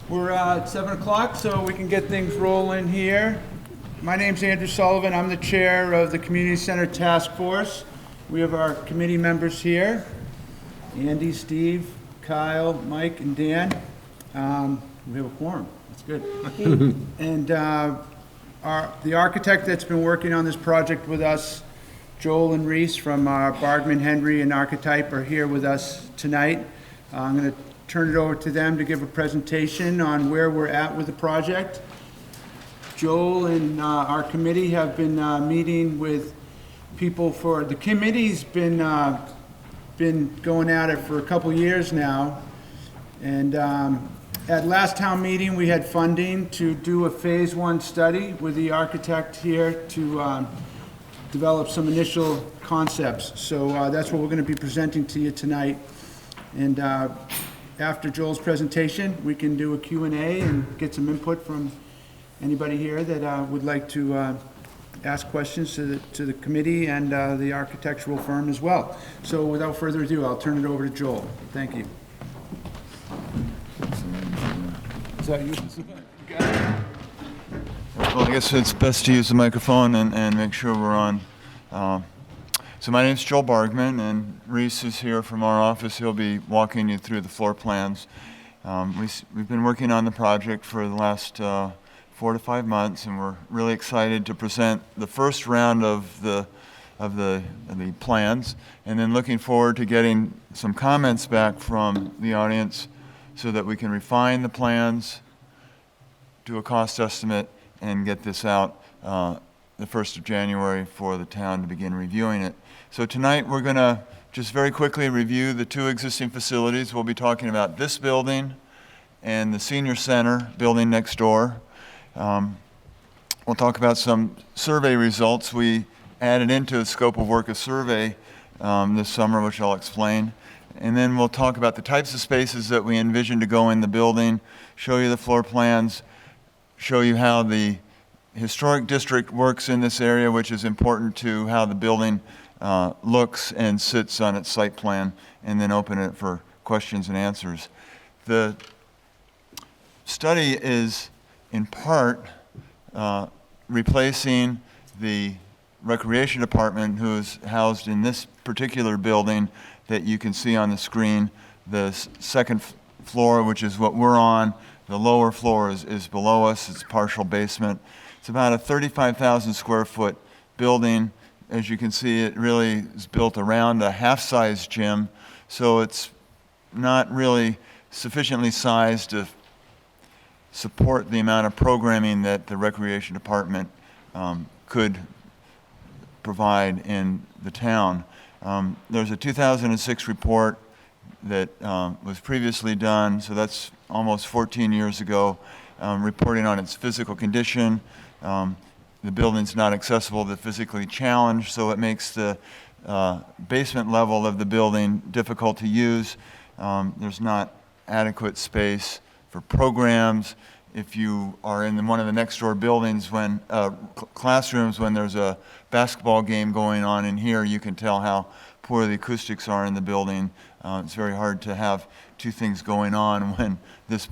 We're at 7 o'clock, so we can get things rolling here. My name's Andrew Sullivan. I'm the chair of the Community Center Task Force. We have our committee members here. Andy, Steve, Kyle, Mike, and Dan. We have a quorum. That's good. And the architect that's been working on this project with us, Joel and Reese from Bargman, Henry, and Archetype are here with us tonight. I'm going to turn it over to them to give a presentation on where we're at with the project. Joel and our committee have been meeting with people for, the committee's been going at it for a couple years now. And at last town meeting, we had funding to do a phase 1 study with the architect here to develop some initial concepts. So that's what we're going to be presenting to you tonight. And after Joel's presentation, we can do a Q&A and get some input from anybody here that would like to ask questions to the committee and the architectural firm as well. So without further ado, I'll turn it over to Joel. Thank you. Is that you? Well, I guess it's best to use the microphone and make sure we're on. So my name's Joel Bargman, and Reese is here from our office. He'll be walking you through the floor plans. We've been working on the project for the last 4 to 5 months, and we're really excited to present the first round of the plans, and then looking forward to getting some comments back from the audience so that we can refine the plans, do a cost estimate, and get this out the 1st of January for the town to begin reviewing it. So tonight we're going to just very quickly review the 2 existing facilities. We'll be talking about this building and the senior center building next door. We'll talk about some survey results. We added into the scope of work a survey this summer, which I'll explain. And then we'll talk about the types of spaces that we envision to go in the building, show you the floor plans, show you how the historic district works in this area, which is important to how the building looks and sits on its site plan, and then open it for questions and answers. The study is in part replacing the recreation department, who is housed in this particular building that you can see on the screen. The second floor, which is what we're on, the lower floor is below us. It's partial basement. It's about a 35,000 square foot building. As you can see, it really is built around a half-size gym, so it's not really sufficiently sized to support the amount of programming that the recreation department could provide in the town. There's a 2006 report that was previously done, so that's almost 14 years ago, reporting on its physical condition. The building's not accessible to the physically challenged, so it makes the basement level of the building difficult to use. There's not adequate space for programs. If you are in one of the next door buildings, when classrooms, when there's a basketball game going on in here, you can tell how poor the acoustics are in the building. It's very hard to have 2 things going on when this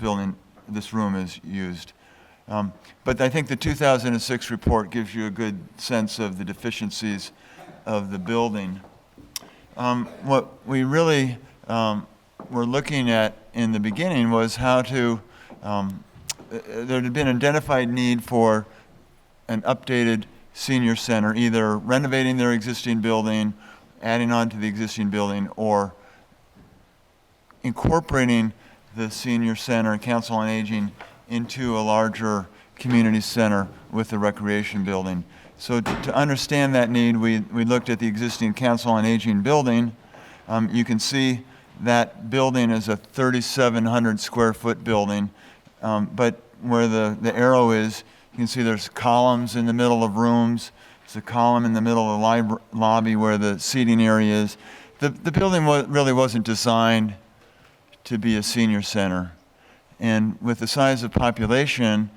room is used. But I think the 2006 report gives you a good sense of the deficiencies of the building. What we really were looking at in the beginning was how to, there had been identified need for an updated senior center, either renovating their existing building, adding on to the existing building, or incorporating the senior center and council on aging into a larger community center with the recreation building. So to understand that need, we looked at the existing council on aging building. You can see that building is a 3,700 square foot building, but where the arrow is, you can see there's columns in the middle of rooms. There's a column in the middle of the lobby where the seating area is. The building really wasn't designed to be a senior center. And with the size of population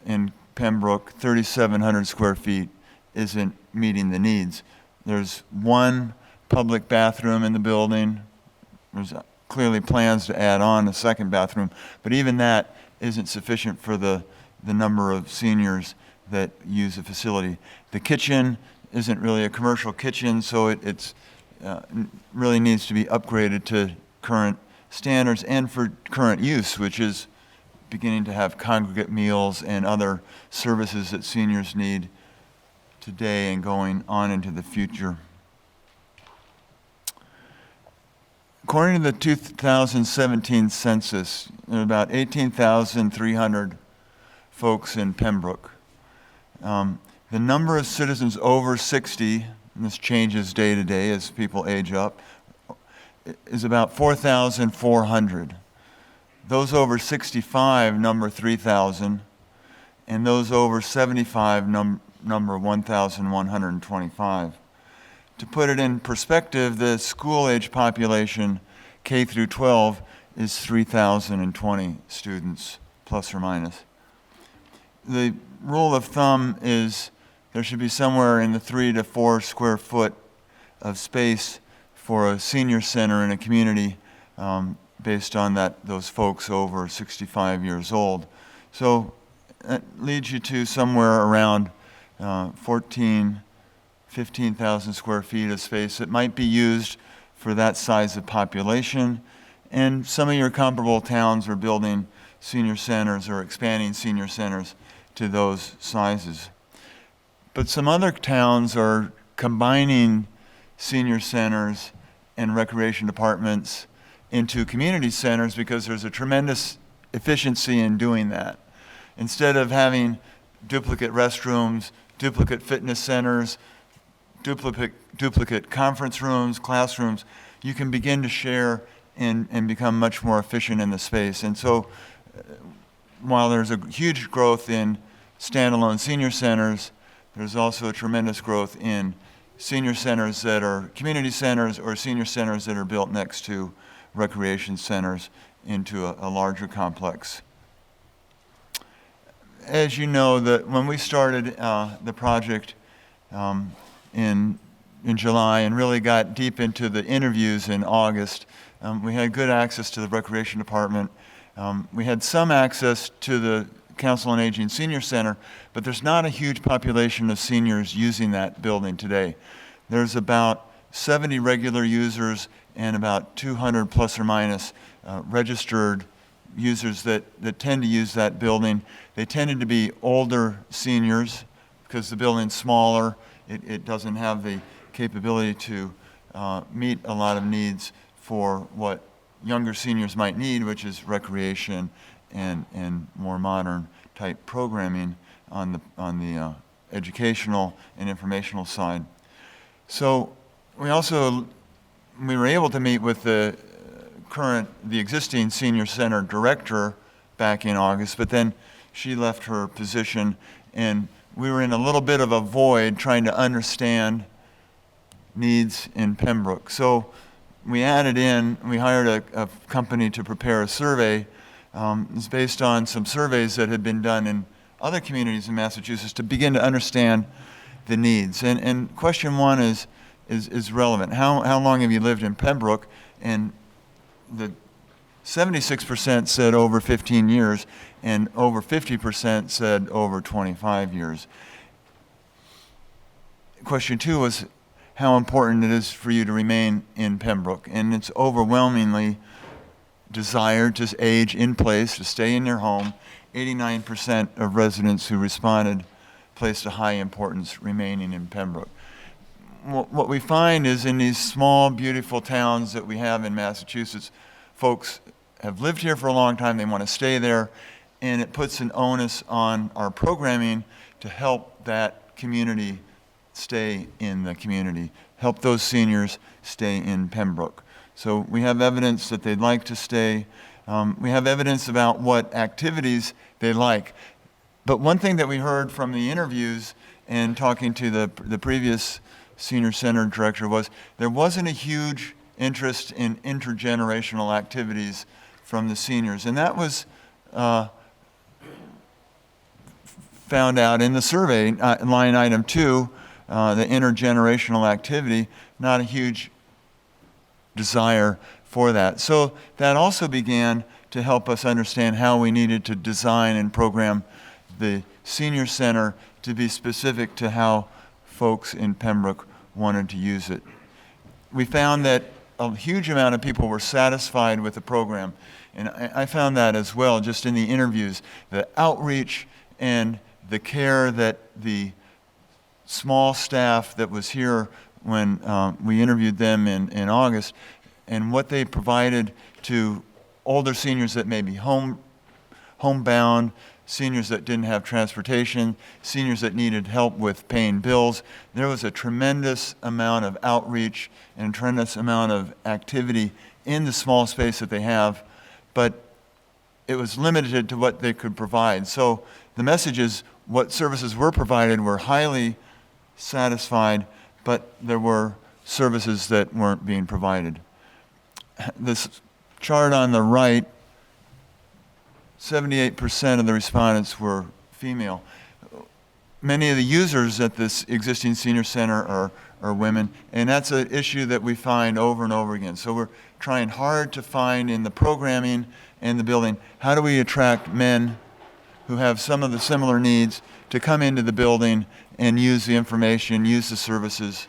in Pembroke, 3,700 square feet isn't meeting the needs. There's 1 public bathroom in the building. There's clearly plans to add on a second bathroom, but even that isn't sufficient for the number of seniors that use the facility. The kitchen isn't really a commercial kitchen, so it's really needs to be upgraded to current standards and for current use, which is beginning to have congregate meals and other services that seniors need today and going on into the future. According to the 2017 census, there are about 18,300 folks in Pembroke. The number of citizens over 60, and this changes day to day as people age up, is about 4,400. Those over 65 number 3,000, and those over 75 number 1,125. To put it in perspective, the school-age population, K through 12, is 3,020 students, plus or minus. The rule of thumb is there should be somewhere in the 3 to 4 square foot of space for a senior center in a community based on those folks over 65 years old. So that leads you to somewhere around 15,000 square feet of space that might be used for that size of population. And some of your comparable towns are building senior centers or expanding senior centers to those sizes. But some other towns are combining senior centers and recreation departments into community centers because there's a tremendous efficiency in doing that. Instead of having duplicate restrooms, duplicate fitness centers, duplicate conference rooms, classrooms, you can begin to share and become much more efficient in the space. And so while there's a huge growth in standalone senior centers, there's also a tremendous growth in senior centers that are community centers or senior centers that are built next to recreation centers into a larger complex. As you know, that when we started the project in July and really got deep into the interviews in August, we had good access to the recreation department. We had some access to the Council on Aging Senior Center, but there's not a huge population of seniors using that building today. There's about 70 regular users and about 200 plus or minus registered users that tend to use that building. They tended to be older seniors because the building's smaller. It doesn't have the capability to meet a lot of needs for what younger seniors might need, which is recreation and more modern type programming on the educational and informational side. So we were able to meet with the existing senior center director back in August, but then she left her position and we were in a little bit of a void trying to understand needs in Pembroke. So we hired a company to prepare a survey. It's based on some surveys that had been done in other communities in Massachusetts to begin to understand the needs. And question one is relevant. How long have you lived in Pembroke? And the 76% said over 15 years, and over 50% said over 25 years. Question two was how important it is for you to remain in Pembroke. And it's overwhelmingly desired to age in place, to stay in their home. 89% of residents who responded placed a high importance remaining in Pembroke. What we find is in these small, beautiful towns that we have in Massachusetts, folks have lived here for a long time, they want to stay there, and it puts an onus on our programming to help that community stay in the community, help those seniors stay in Pembroke. So we have evidence that they'd like to stay. We have evidence about what activities they like. But one thing that we heard from the interviews and talking to the previous senior center director was there wasn't a huge interest in intergenerational activities from the seniors. And that was found out in the survey, line item 2, the intergenerational activity, not a huge desire for that. So that also began to help us understand how we needed to design and program the senior center to be specific to how folks in Pembroke wanted to use it. We found that a huge amount of people were satisfied with the program, and I found that as well just in the interviews. The outreach and the care that the small staff that was here when we interviewed them in August, and what they provided to older seniors that may be homebound, seniors that didn't have transportation, seniors that needed help with paying bills. There was a tremendous amount of outreach and a tremendous amount of activity in the small space that they have, but it was limited to what they could provide. So the message is what services were provided were highly satisfied, but there were services that weren't being provided. This chart on the right, 78% of the respondents were female. Many of the users at this existing senior center are women, and that's an issue that we find over and over again. So we're trying hard to find in the programming and the building, how do we attract men who have some of the similar needs to come into the building and use the information, use the services.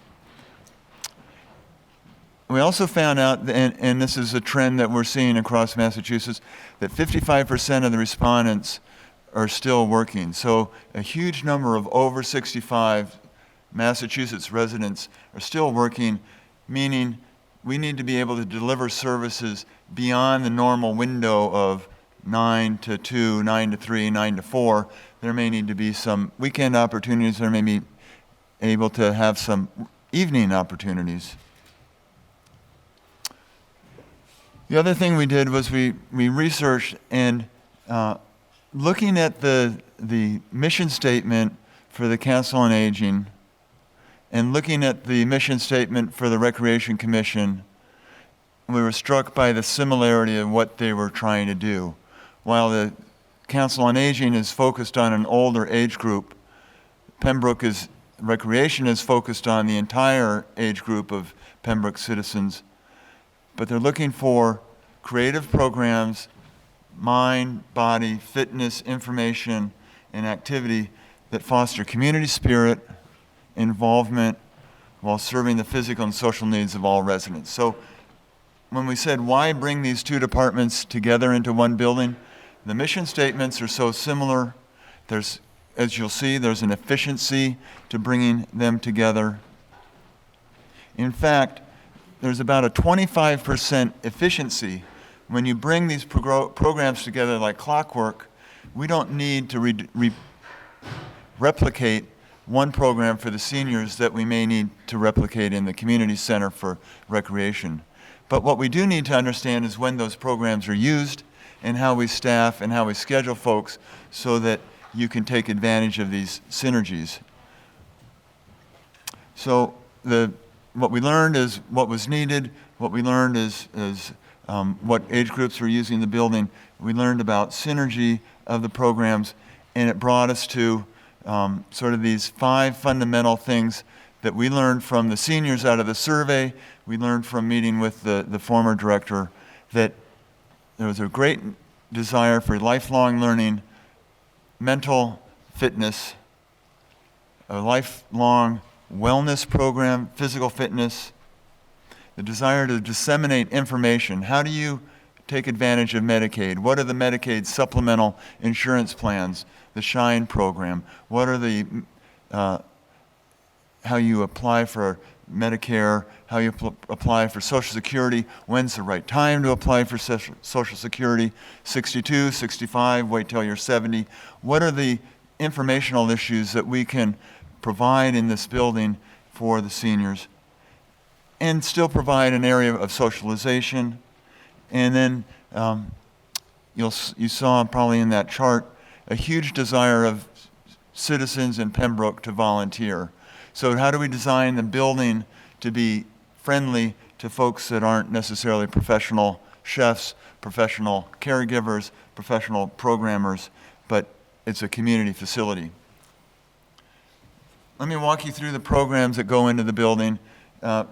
We also found out, and this is a trend that we're seeing across Massachusetts, that 55% of the respondents are still working. So a huge number of over 65 Massachusetts residents are still working, meaning we need to be able to deliver services beyond the normal window of 9 to 2, 9 to 3, 9 to 4. There may need to be some weekend opportunities. There may be able to have some evening opportunities. The other thing we did was we researched, and looking at the mission statement for the Council on Aging and looking at the mission statement for the Recreation Commission, we were struck by the similarity of what they were trying to do. While the Council on Aging is focused on an older age group, Recreation is focused on the entire age group of Pembroke citizens. But they're looking for creative programs, mind, body, fitness, information, and activity that foster community spirit, involvement, while serving the physical and social needs of all residents. So when we said, why bring these two departments together into one building, the mission statements are so similar. There's, as you'll see, there's an efficiency to bringing them together. In fact, there's about a 25% efficiency. When you bring these programs together like clockwork, we don't need to replicate one program for the seniors that we may need to replicate in the community center for recreation. But what we do need to understand is when those programs are used and how we staff and how we schedule folks so that you can take advantage of these synergies. So what we learned is what was needed. What we learned is what age groups were using the building. We learned about synergy of the programs, and it brought us to sort of these 5 fundamental things that we learned from the seniors out of the survey. We learned from meeting with the former director that there was a great desire for lifelong learning, mental fitness, a lifelong wellness program, physical fitness, the desire to disseminate information. How do you take advantage of Medicaid? What are the Medicaid supplemental insurance plans? The SHINE program. What are the, how you apply for Medicare, how you apply for Social Security, when's the right time to apply for Social Security, 62, 65, wait till you're 70. What are the informational issues that we can provide in this building for the seniors and still provide an area of socialization? And then you saw probably in that chart a huge desire of citizens in Pembroke to volunteer. So how do we design the building to be friendly to folks that aren't necessarily professional chefs, professional caregivers, professional programmers, but it's a community facility? Let me walk you through the programs that go into the building.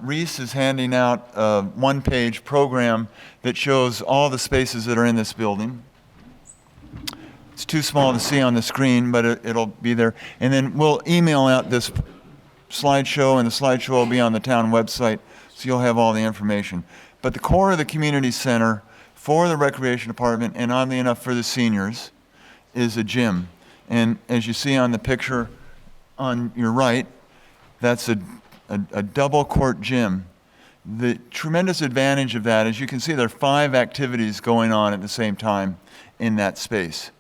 Reese is handing out a one-page program that shows all the spaces that are in this building. It's too small to see on the screen, but it'll be there. And then we'll email out this slideshow, and the slideshow will be on the town website, so you'll have all the information. But the core of the community center for the recreation department, and oddly enough for the seniors, is a gym. And as you see on the picture on your right, that's a double court gym. The tremendous advantage of that is you can see there are 5 activities going on at the same time in that space.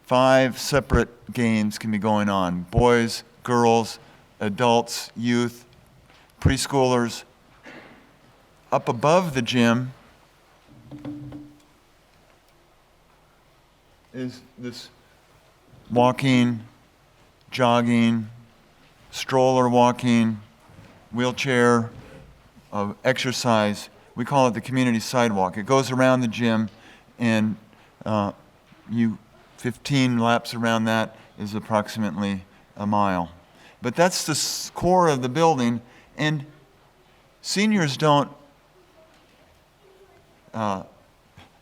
5 separate games can be going on. Boys, girls, adults, youth, preschoolers. Up above the gym is this walking, jogging, stroller walking, wheelchair, exercise. We call it the community sidewalk. It goes around the gym, and 15 laps around that is approximately a mile. But that's the core of the building, and seniors don't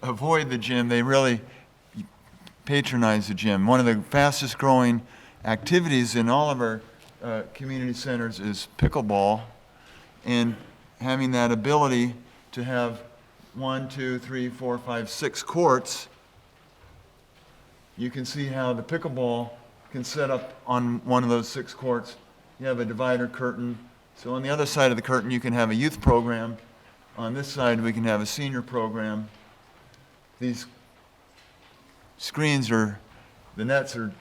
avoid the gym. They really patronize the gym. One of the fastest growing activities in all of our community centers is pickleball, and having that ability to have 1, 2, 3, 4, 5, 6 courts, you can see how the pickleball can set up on one of those 6 courts. You have a divider curtain. So on the other side of the curtain, you can have a youth program. On this side, we can have a senior program. These screens the nets are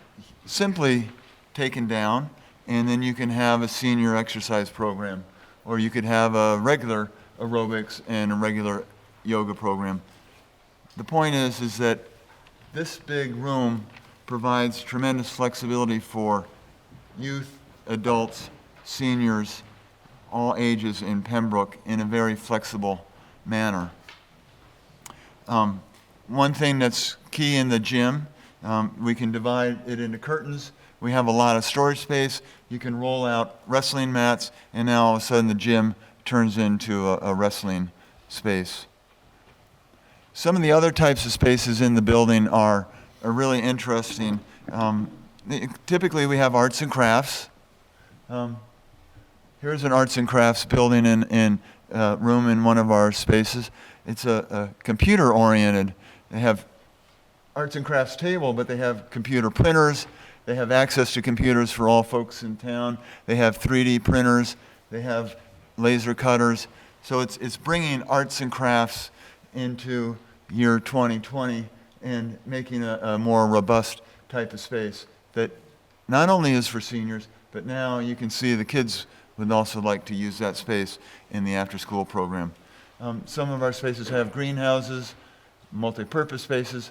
simply taken down, and then you can have a senior exercise program, or you could have a regular aerobics and a regular yoga program. The point is that this big room provides tremendous flexibility for youth, adults, seniors, all ages in Pembroke in a very flexible manner. One thing that's key in the gym, we can divide it into curtains. We have a lot of storage space. You can roll out wrestling mats, and now all of a sudden the gym turns into a wrestling space. Some of the other types of spaces in the building are really interesting. Typically we have arts and crafts. Here's an arts and crafts building in room in one of our spaces. It's a computer-oriented. They have arts and crafts table, but they have computer printers. They have access to computers for all folks in town. They have 3D printers. They have laser cutters. So it's bringing arts and crafts into year 2020 and making a more robust type of space that not only is for seniors, but now you can see the kids would also like to use that space in the after-school program. Some of our spaces have greenhouses, multi-purpose spaces.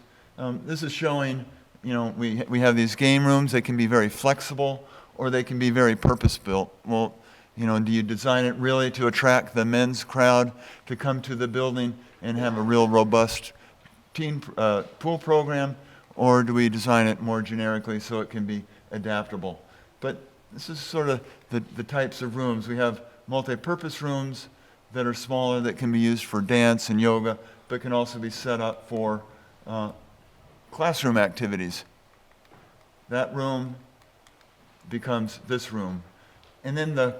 This is showing, we have these game rooms. They can be very flexible, or they can be very purpose-built. Well, do you design it really to attract the men's crowd to come to the building and have a real robust teen pool program, or do we design it more generically so it can be adaptable? But this is sort of the types of rooms. We have multi-purpose rooms that are smaller that can be used for dance and yoga, but can also be set up for classroom activities. That room becomes this room. And then the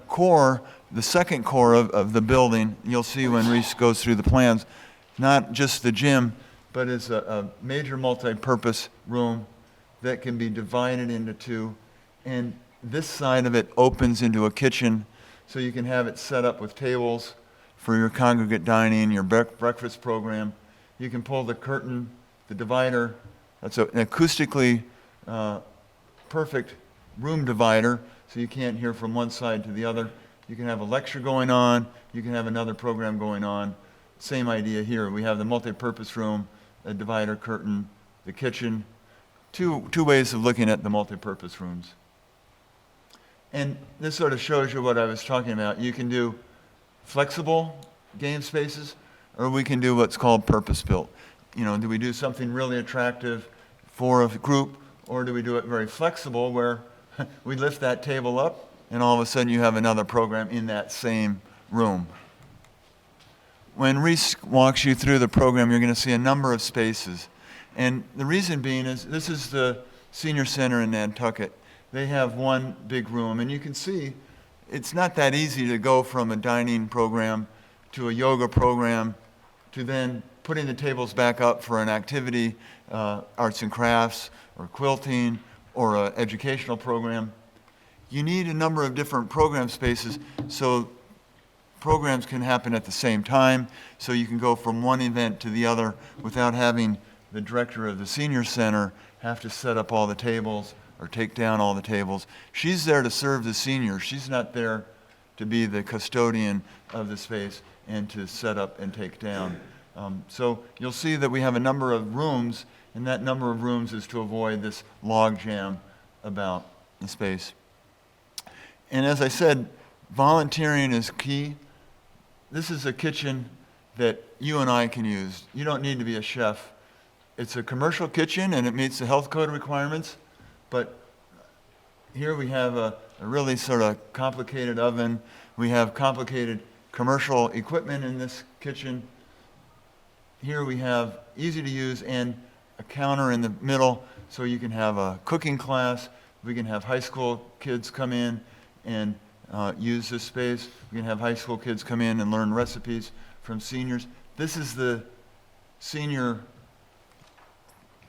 second core of the building, you'll see when Reese goes through the plans, not just the gym, but it's a major multi-purpose room that can be divided into 2. And this side of it opens into a kitchen, so you can have it set up with tables for your congregate dining, your breakfast program. You can pull the curtain, the divider. That's an acoustically perfect room divider, so you can't hear from one side to the other. You can have a lecture going on. You can have another program going on. Same idea here. We have the multi-purpose room, a divider curtain, the kitchen. Two ways of looking at the multi-purpose rooms. And this sort of shows you what I was talking about. You can do flexible game spaces, or we can do what's called purpose-built. Do we do something really attractive for a group, or do we do it very flexible where we lift that table up and all of a sudden you have another program in that same room. When Reese walks you through the program, you're going to see a number of spaces. And the reason being is this is the senior center in Nantucket. They have one big room, and you can see it's not that easy to go from a dining program to a yoga program to then putting the tables back up for an activity, arts and crafts, or quilting, or an educational program. You need a number of different program spaces so programs can happen at the same time, so you can go from one event to the other without having the director of the senior center have to set up all the tables or take down all the tables. She's there to serve the seniors. She's not there to be the custodian of the space and to set up and take down. So you'll see that we have a number of rooms, and that number of rooms is to avoid this log jam about the space. And as I said, volunteering is key. This is a kitchen that you and I can use. You don't need to be a chef. It's a commercial kitchen and it meets the health code requirements, but here we have a really sort of complicated oven. We have complicated commercial equipment in this kitchen. Here we have easy to use and a counter in the middle so you can have a cooking class. We can have high school kids come in and use this space. We can have high school kids come in and learn recipes from seniors. This is the senior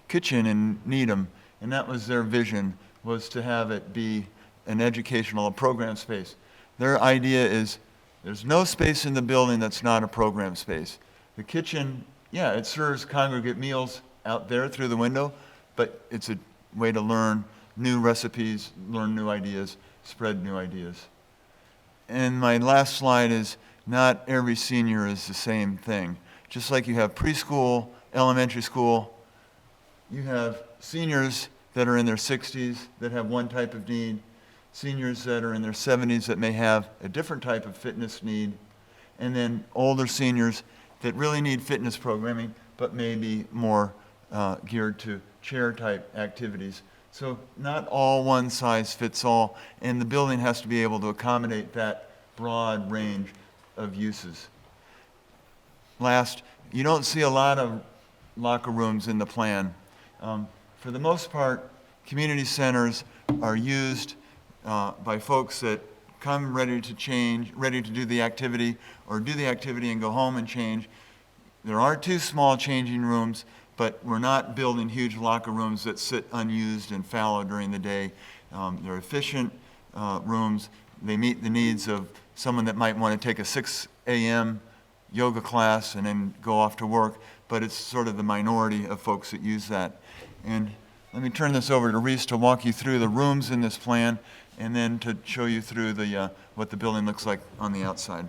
kitchen in Needham, and that was their vision, was to have it be an educational program space. Their idea is there's no space in the building that's not a program space. The kitchen, yeah, it serves congregate meals out there through the window, but it's a way to learn new recipes, learn new ideas, spread new ideas. And my last slide is not every senior is the same thing. Just like you have preschool, elementary school, you have seniors that are in their 60s that have one type of need, seniors that are in their 70s that may have a different type of fitness need, and then older seniors that really need fitness programming but may be more geared to chair type activities. So not all one size fits all, and the building has to be able to accommodate that broad range of uses. Last, you don't see a lot of locker rooms in the plan. For the most part, community centers are used by folks that come ready to change, ready to do the activity, or do the activity and go home and change. There are 2 small changing rooms, but we're not building huge locker rooms that sit unused and fallow during the day. They're efficient rooms. They meet the needs of someone that might want to take a 6 a.m. yoga class and then go off to work, but it's sort of the minority of folks that use that. And let me turn this over to Reese to walk you through the rooms in this plan and then to show you through the what the building looks like on the outside.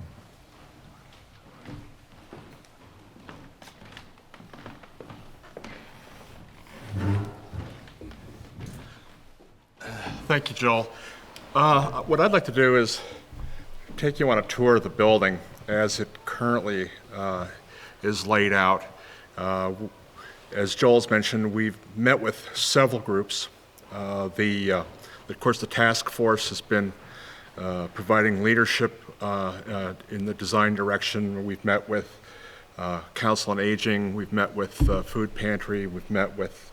Thank you, Joel. What I'd like to do is take you on a tour of the building as it currently is laid out. As Joel's mentioned, we've met with several groups. Of course, the task force has been providing leadership in the design direction. We've met with Council on Aging, we've met with Food Pantry, we've met with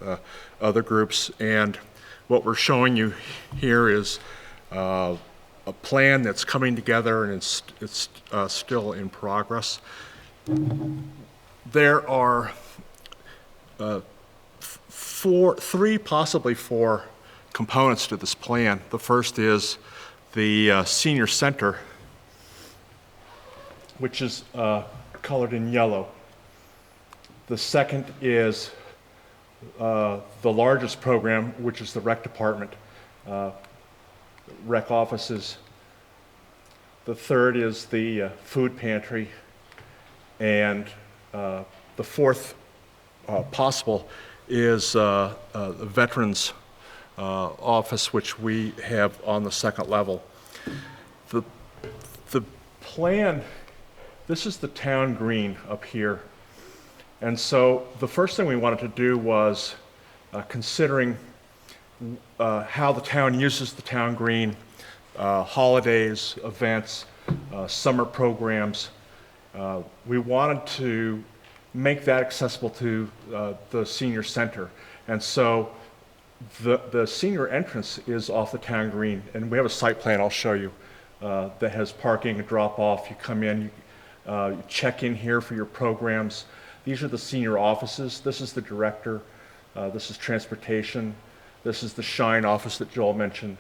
other groups, and what we're showing you here is a plan that's coming together, and it's still in progress. There are 3, possibly 4 components to this plan. The first is the senior center, which is colored in yellow. The second is the largest program, which is the rec department, rec offices. The third is the food pantry, and the fourth possible is the veterans office, which we have on the second level. The plan, this is the town green up here. And so the first thing we wanted to do was considering how the town uses the town green, holidays, events, summer programs. We wanted to make that accessible to the senior center. And so the senior entrance is off the town green, and we have a site plan I'll show you that has parking and drop off. You come in, you check in here for your programs. These are the senior offices. This is the director. This is transportation. This is the Shine office that Joel mentioned.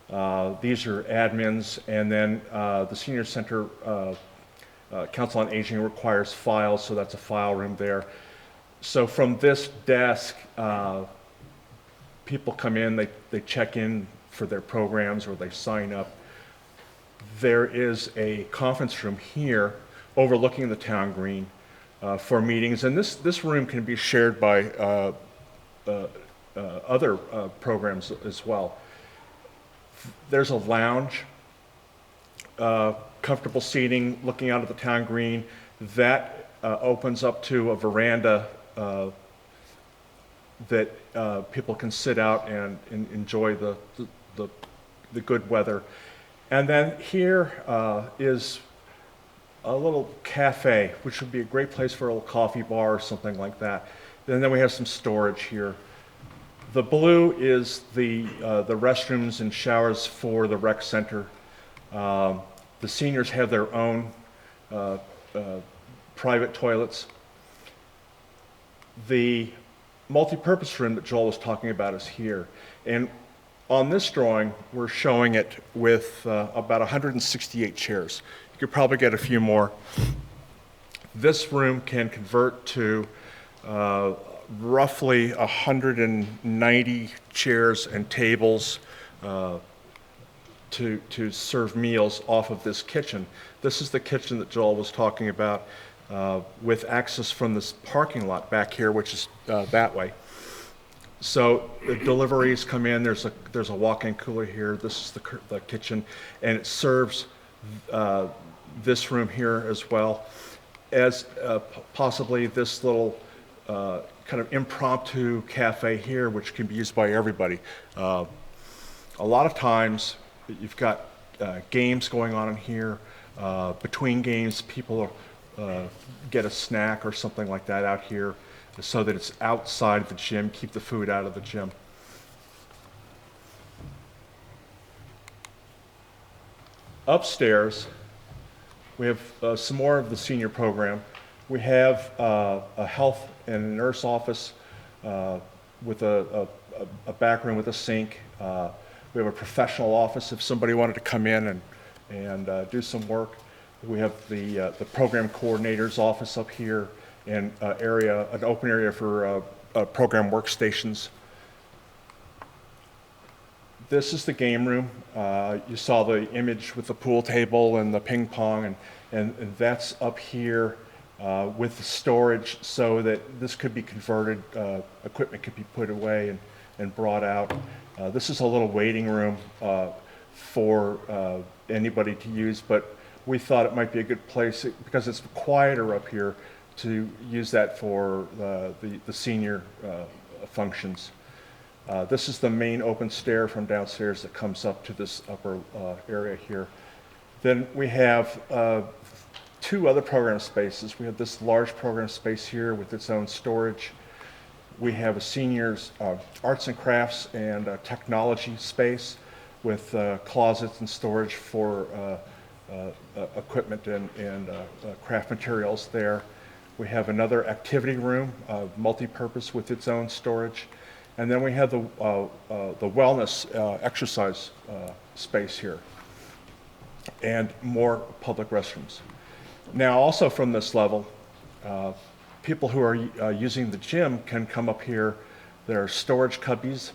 These are admins, and then the senior center Council on Aging requires files, so that's a file room there. So from this desk, people come in, they check in for their programs or they sign up. There is a conference room here overlooking the town green for meetings, and this room can be shared by other programs as well. There's a lounge, comfortable seating looking out at the town green. That opens up to a veranda that people can sit out and enjoy the good weather. And then here is a little cafe, which would be a great place for a little coffee bar or something like that. And then we have some storage here. The blue is the restrooms and showers for the rec center. The seniors have their own private toilets. The multi-purpose room that Joel was talking about is here. And on this drawing, we're showing it with about 168 chairs. You could probably get a few more. This room can convert to roughly 190 chairs and tables to serve meals off of this kitchen. This is the kitchen that Joel was talking about with access from this parking lot back here, which is that way. So the deliveries come in, there's a walk-in cooler here, this is the kitchen, and it serves this room here as well as possibly this little kind of impromptu cafe here, which can be used by everybody. A lot of times you've got games going on in here. Between games, people get a snack or something like that out here so that it's outside the gym, keep the food out of the gym. Upstairs, we have some more of the senior program. We have a health and nurse office with a back room with a sink. We have a professional office if somebody wanted to come in and do some work. We have the program coordinator's office up here and an open area for program workstations. This is the game room. You saw the image with the pool table and the ping pong, and that's up here with the storage so that this could be converted, equipment could be put away and brought out. This is a little waiting room for anybody to use, but we thought it might be a good place, because it's quieter up here, to use that for the senior functions. This is the main open stair from downstairs that comes up to this upper area here. Then we have two other program spaces. We have this large program space here with its own storage. We have a seniors arts and crafts and technology space with closets and storage for equipment and craft materials there. We have another activity room, multi-purpose with its own storage. And then we have the wellness exercise space here and more public restrooms. Now also from this level, people who are using the gym can come up here. There are storage cubbies,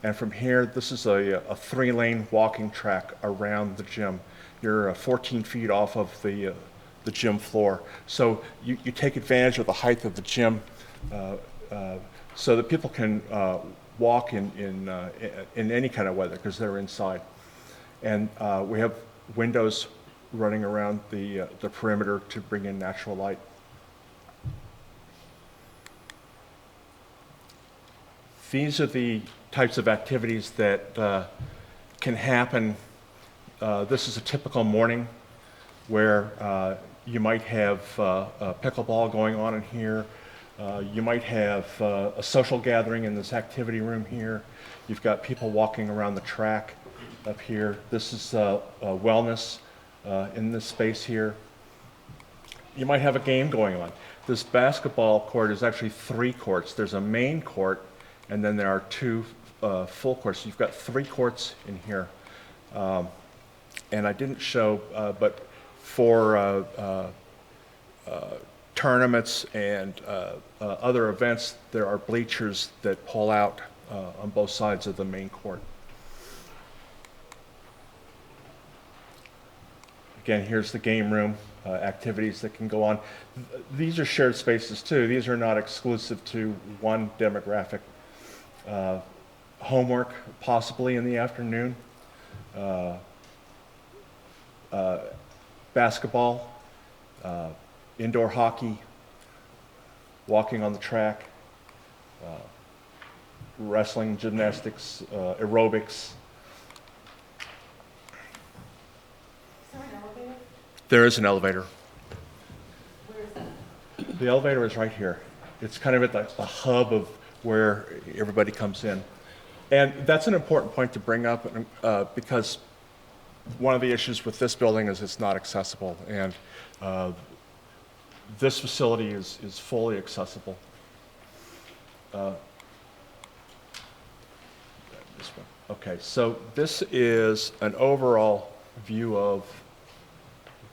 and from here, this is a 3-lane walking track around the gym. You're 14 feet off of the gym floor. So you take advantage of the height of the gym so that people can walk in any kind of weather because they're inside. And we have windows running around the perimeter to bring in natural light. These are the types of activities that can happen. This is a typical morning where you might have a pickleball going on in here. You might have a social gathering in this activity room here. You've got people walking around the track up here. This is wellness in this space here. You might have a game going on. This basketball court is actually 3 courts. There's a main court, and then there are 2 full courts. So you've got 3 courts in here. And I didn't show, but for tournaments and other events, there are bleachers that pull out on both sides of the main court. Again, here's the game room, activities that can go on. These are shared spaces too. These are not exclusive to one demographic. Homework, possibly in the afternoon. Basketball, indoor hockey, walking on the track, wrestling, gymnastics, aerobics. There is an elevator. Where is that? The elevator is right here. It's kind of at the hub of where everybody comes in. And that's an important point to bring up because one of the issues with this building is it's not accessible. And this facility is fully accessible. This one. Okay, so this is an overall view of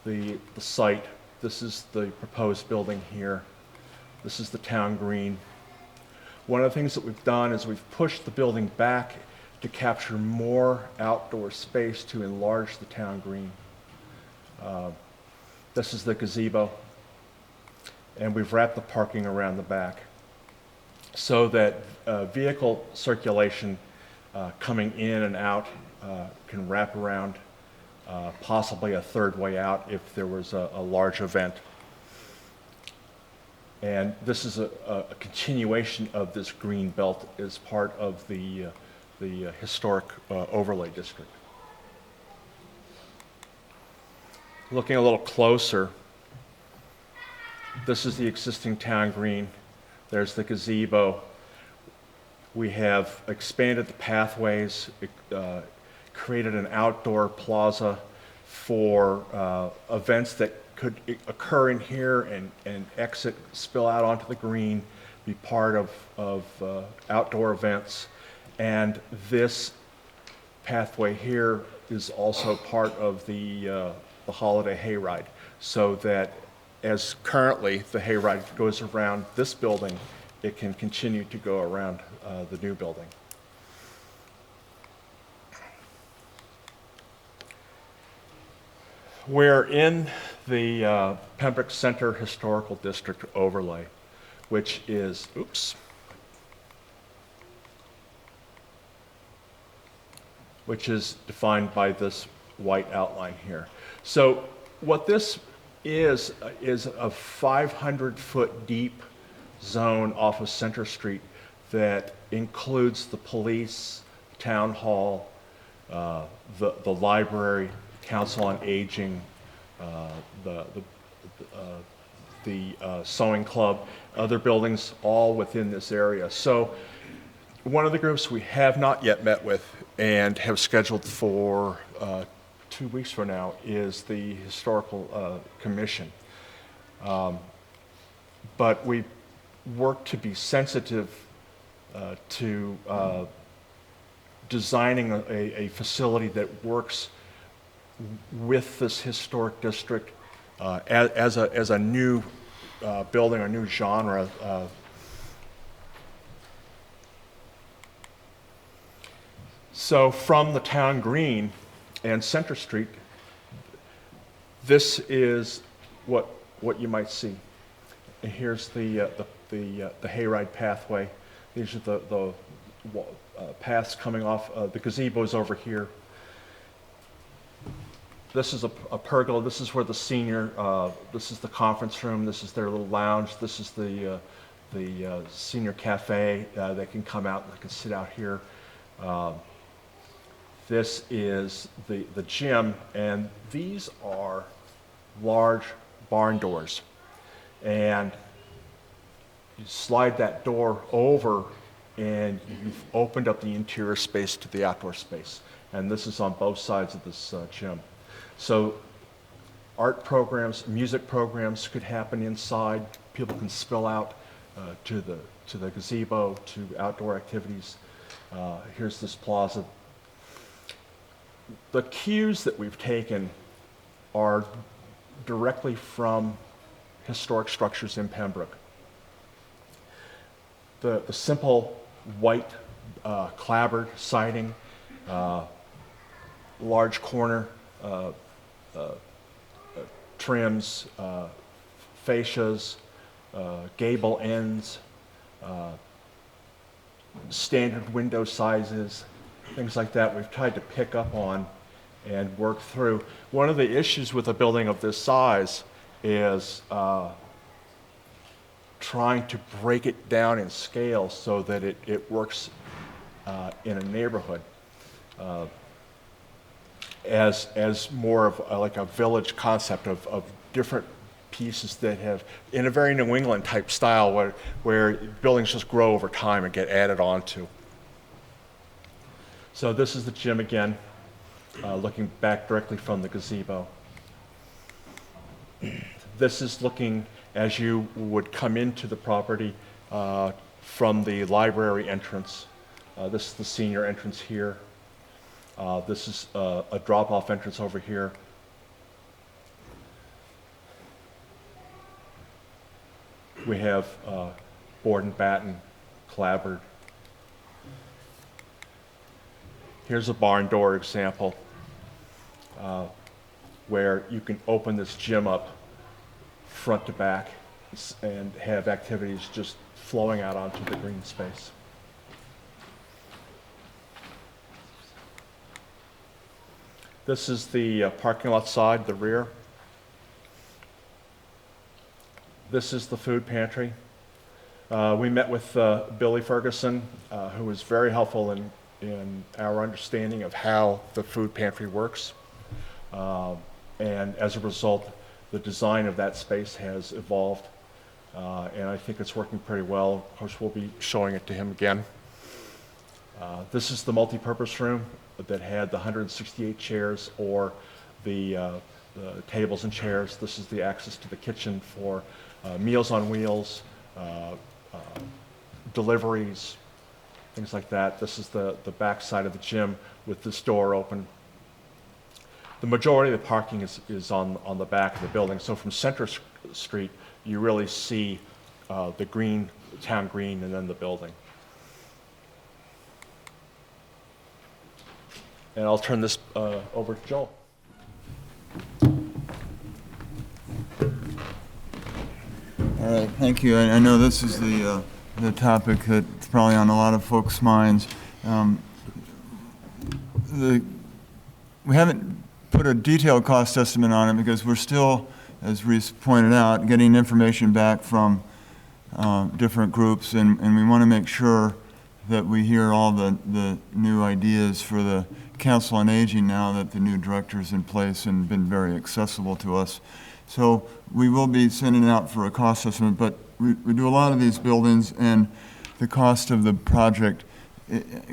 the site. This is the proposed building here. This is the town green. One of the things that we've done is we've pushed the building back to capture more outdoor space to enlarge the town green. This is the gazebo, and we've wrapped the parking around the back so that vehicle circulation coming in and out can wrap around, possibly a third way out if there was a large event. And this is a continuation of this green belt as part of the historic overlay district. Looking a little closer, this is the existing town green. There's the gazebo. We have expanded the pathways, created an outdoor plaza for events that could occur in here and exit, spill out onto the green, be part of outdoor events. And this pathway here is also part of the holiday hayride, so that as currently the hayride goes around this building, it can continue to go around the new building. We're in the Pembroke Center Historical District overlay, which is, which is defined by this white outline here. So what this is a 500-foot deep zone off of Center Street that includes the police, town hall, the library, Council on Aging, the sewing club, other buildings, all within this area. So one of the groups we have not yet met with and have scheduled for 2 weeks from now is the Historical Commission. But we work to be sensitive to designing a facility that works with this historic district as a new building, a new genre. So from the town green and Center Street, this is what you might see. And here's the hayride pathway. These are the paths coming off. The gazebo's over here. This is a pergola. This is where the senior, this is the conference room. This is their little lounge. This is the senior cafe. They can come out and they can sit out here. This is the gym, and these are large barn doors. And you slide that door over and you've opened up the interior space to the outdoor space. And this is on both sides of this gym. So art programs, music programs could happen inside. People can spill out to the gazebo, to outdoor activities. Here's this plaza. The cues that we've taken are directly from historic structures in Pembroke. The simple white clapboard siding, large corner trims, fascias, gable ends, standard window sizes, things like that we've tried to pick up on and work through. One of the issues with a building of this size is trying to break it down in scale so that it works in a neighborhood as more of like a village concept of different pieces that have, in a very New England type style where buildings just grow over time and get added onto. So this is the gym again, looking back directly from the gazebo. This is looking as you would come into the property from the library entrance. This is the senior entrance here. This is a drop-off entrance over here. We have board and batten, clapboard. Here's a barn door example where you can open this gym up front to back and have activities just flowing out onto the green space. This is the parking lot side, the rear. This is the food pantry. We met with Billy Ferguson, who was very helpful in our understanding of how the food pantry works. And as a result, the design of that space has evolved. And I think it's working pretty well. Of course, we'll be showing it to him again. This is the multi-purpose room that had the 168 chairs or the tables and chairs. This is the access to the kitchen for Meals on Wheels, deliveries, things like that. This is the back side of the gym with this door open. The majority of the parking is on the back of the building. So from Center Street, you really see the green, town green, and then the building. And I'll turn this over to Joel. All right, thank you. I know this is the topic that's probably on a lot of folks' minds. We haven't put a detailed cost estimate on it because we're still, as Reese pointed out, getting information back from different groups, and we want to make sure that we hear all the new ideas for the Council on Aging now that the new director's in place and been very accessible to us. So we will be sending it out for a cost estimate, but we do a lot of these buildings, and the cost of the project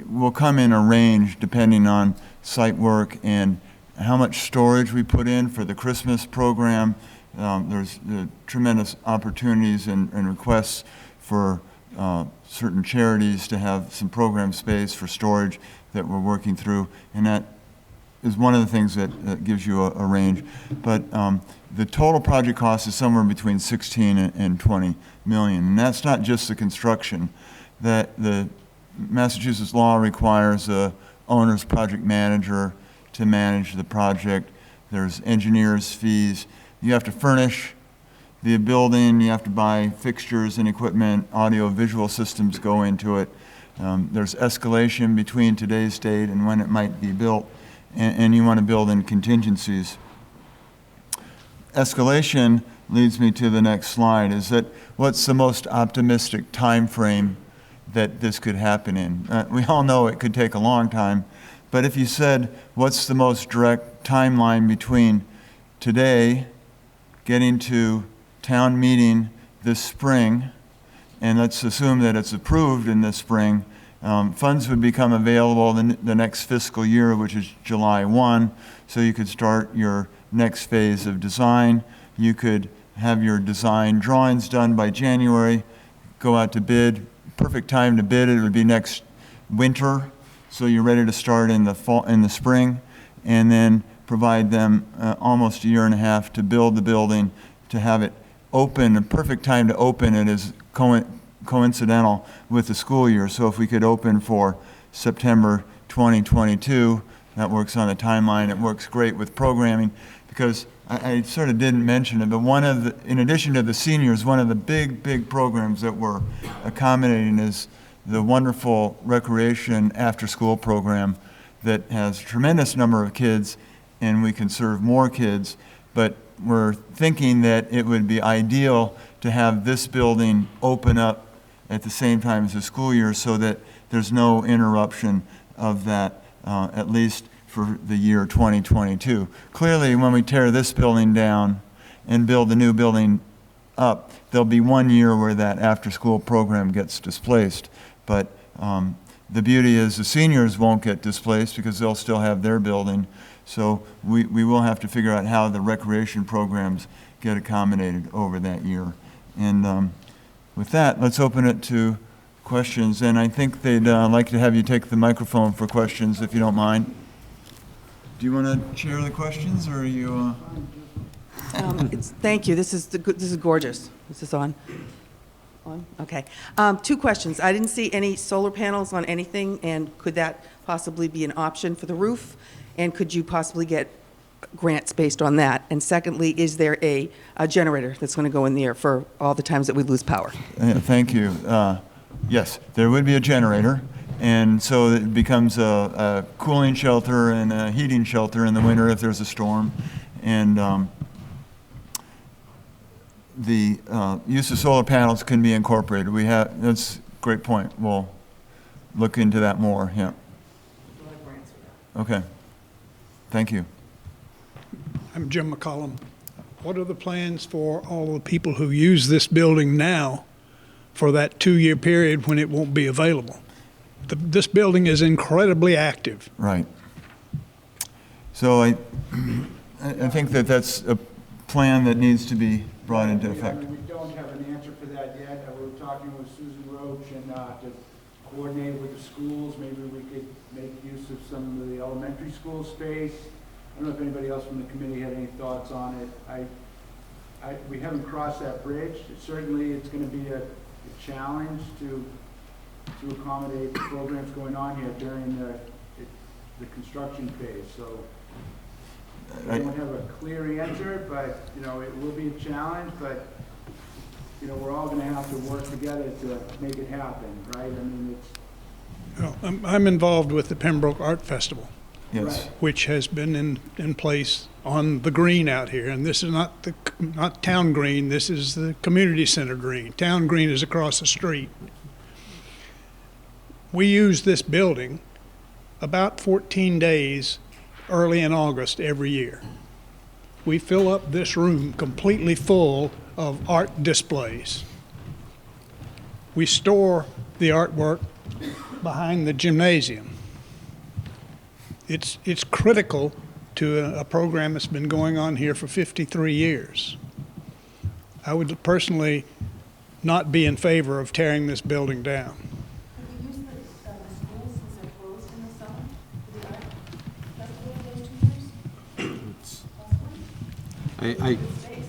will come in a range depending on site work and how much storage we put in for the Christmas program. There's tremendous opportunities and requests for certain charities to have some program space for storage that we're working through, and that is one of the things that gives you a range. But the total project cost is somewhere between 16 and 20 million, and that's not just the construction. That the Massachusetts law requires a owner's project manager to manage the project. There's engineers' fees. You have to furnish the building, you have to buy fixtures and equipment, audio-visual systems go into it. There's escalation between today's date and when it might be built, and you want to build in contingencies. Escalation leads me to the next slide, is that what's the most optimistic time frame that this could happen in? We all know it could take a long time, but if you said, what's the most direct timeline between today getting to town meeting this spring, and let's assume that it's approved in the spring, funds would become available the next fiscal year, which is July 1, so you could start your next phase of design. You could have your design drawings done by January, go out to bid. Perfect time to bid, it would be next winter, so you're ready to start in the fall, in the spring, and then provide them almost a year and a half to build the building, to have it open. A perfect time to open it is coincidental with the school year. So if we could open for September 2022, that works on the timeline. It works great with programming, because I sort of didn't mention it, but in addition to the seniors, one of the big programs that we're accommodating is the wonderful recreation after-school program that has a tremendous number of kids, and we can serve more kids. But we're thinking that it would be ideal to have this building open up at the same time as the school year, so that there's no interruption of that, at least for the year 2022. Clearly, when we tear this building down and build the new building up, there'll be 1 year where that after-school program gets displaced. But the beauty is the seniors won't get displaced, because they'll still have their building. So we will have to figure out how the recreation programs get accommodated over that year. And with that, let's open it to questions. And I think they'd like to have you take the microphone for questions, if you don't mind. Do you want to chair the questions, or are you? Thank you. This is gorgeous. Is this on? On? Okay. 2 questions. I didn't see any solar panels on anything, and could that possibly be an option for the roof? And could you possibly get grants based on that? And secondly, is there a generator that's going to go in there for all the times that we lose power? Thank you. Yes, there would be a generator. And so it becomes a cooling shelter and a heating shelter in the winter if there's a storm. And the use of solar panels can be incorporated. That's a great point. We'll look into that more, yeah. Okay. Thank you. I'm Jim McCollum. What are the plans for all the people who use this building now for that 2-year period when it won't be available? This building is incredibly active. Right. So I think that's a plan that needs to be brought into effect. We don't have an answer for that yet. We were talking with Susan Roach, and to coordinate with the schools, maybe we could make use of some of the elementary school space. I don't know if anybody else from the committee had any thoughts on it. We haven't crossed that bridge. Certainly, it's going to be a challenge to accommodate the programs going on here during the construction phase. So I don't have a clear answer, but it will be a challenge. But we're all going to have to work together to make it happen, right? I mean, I'm involved with the Pembroke Art Festival, Yes. Right. which has been in place on the green out here. And this is not town green. This is the community center green. Town green is across the street. We use this building about 14 days early in August every year. We fill up this room completely full of art displays. We store the artwork behind the gymnasium. It's critical to a program that's been going on here for 53 years. I would personally not be in favor of tearing this building down. Could we use the schools since they're closed in the summer for the art festival for those 2 years?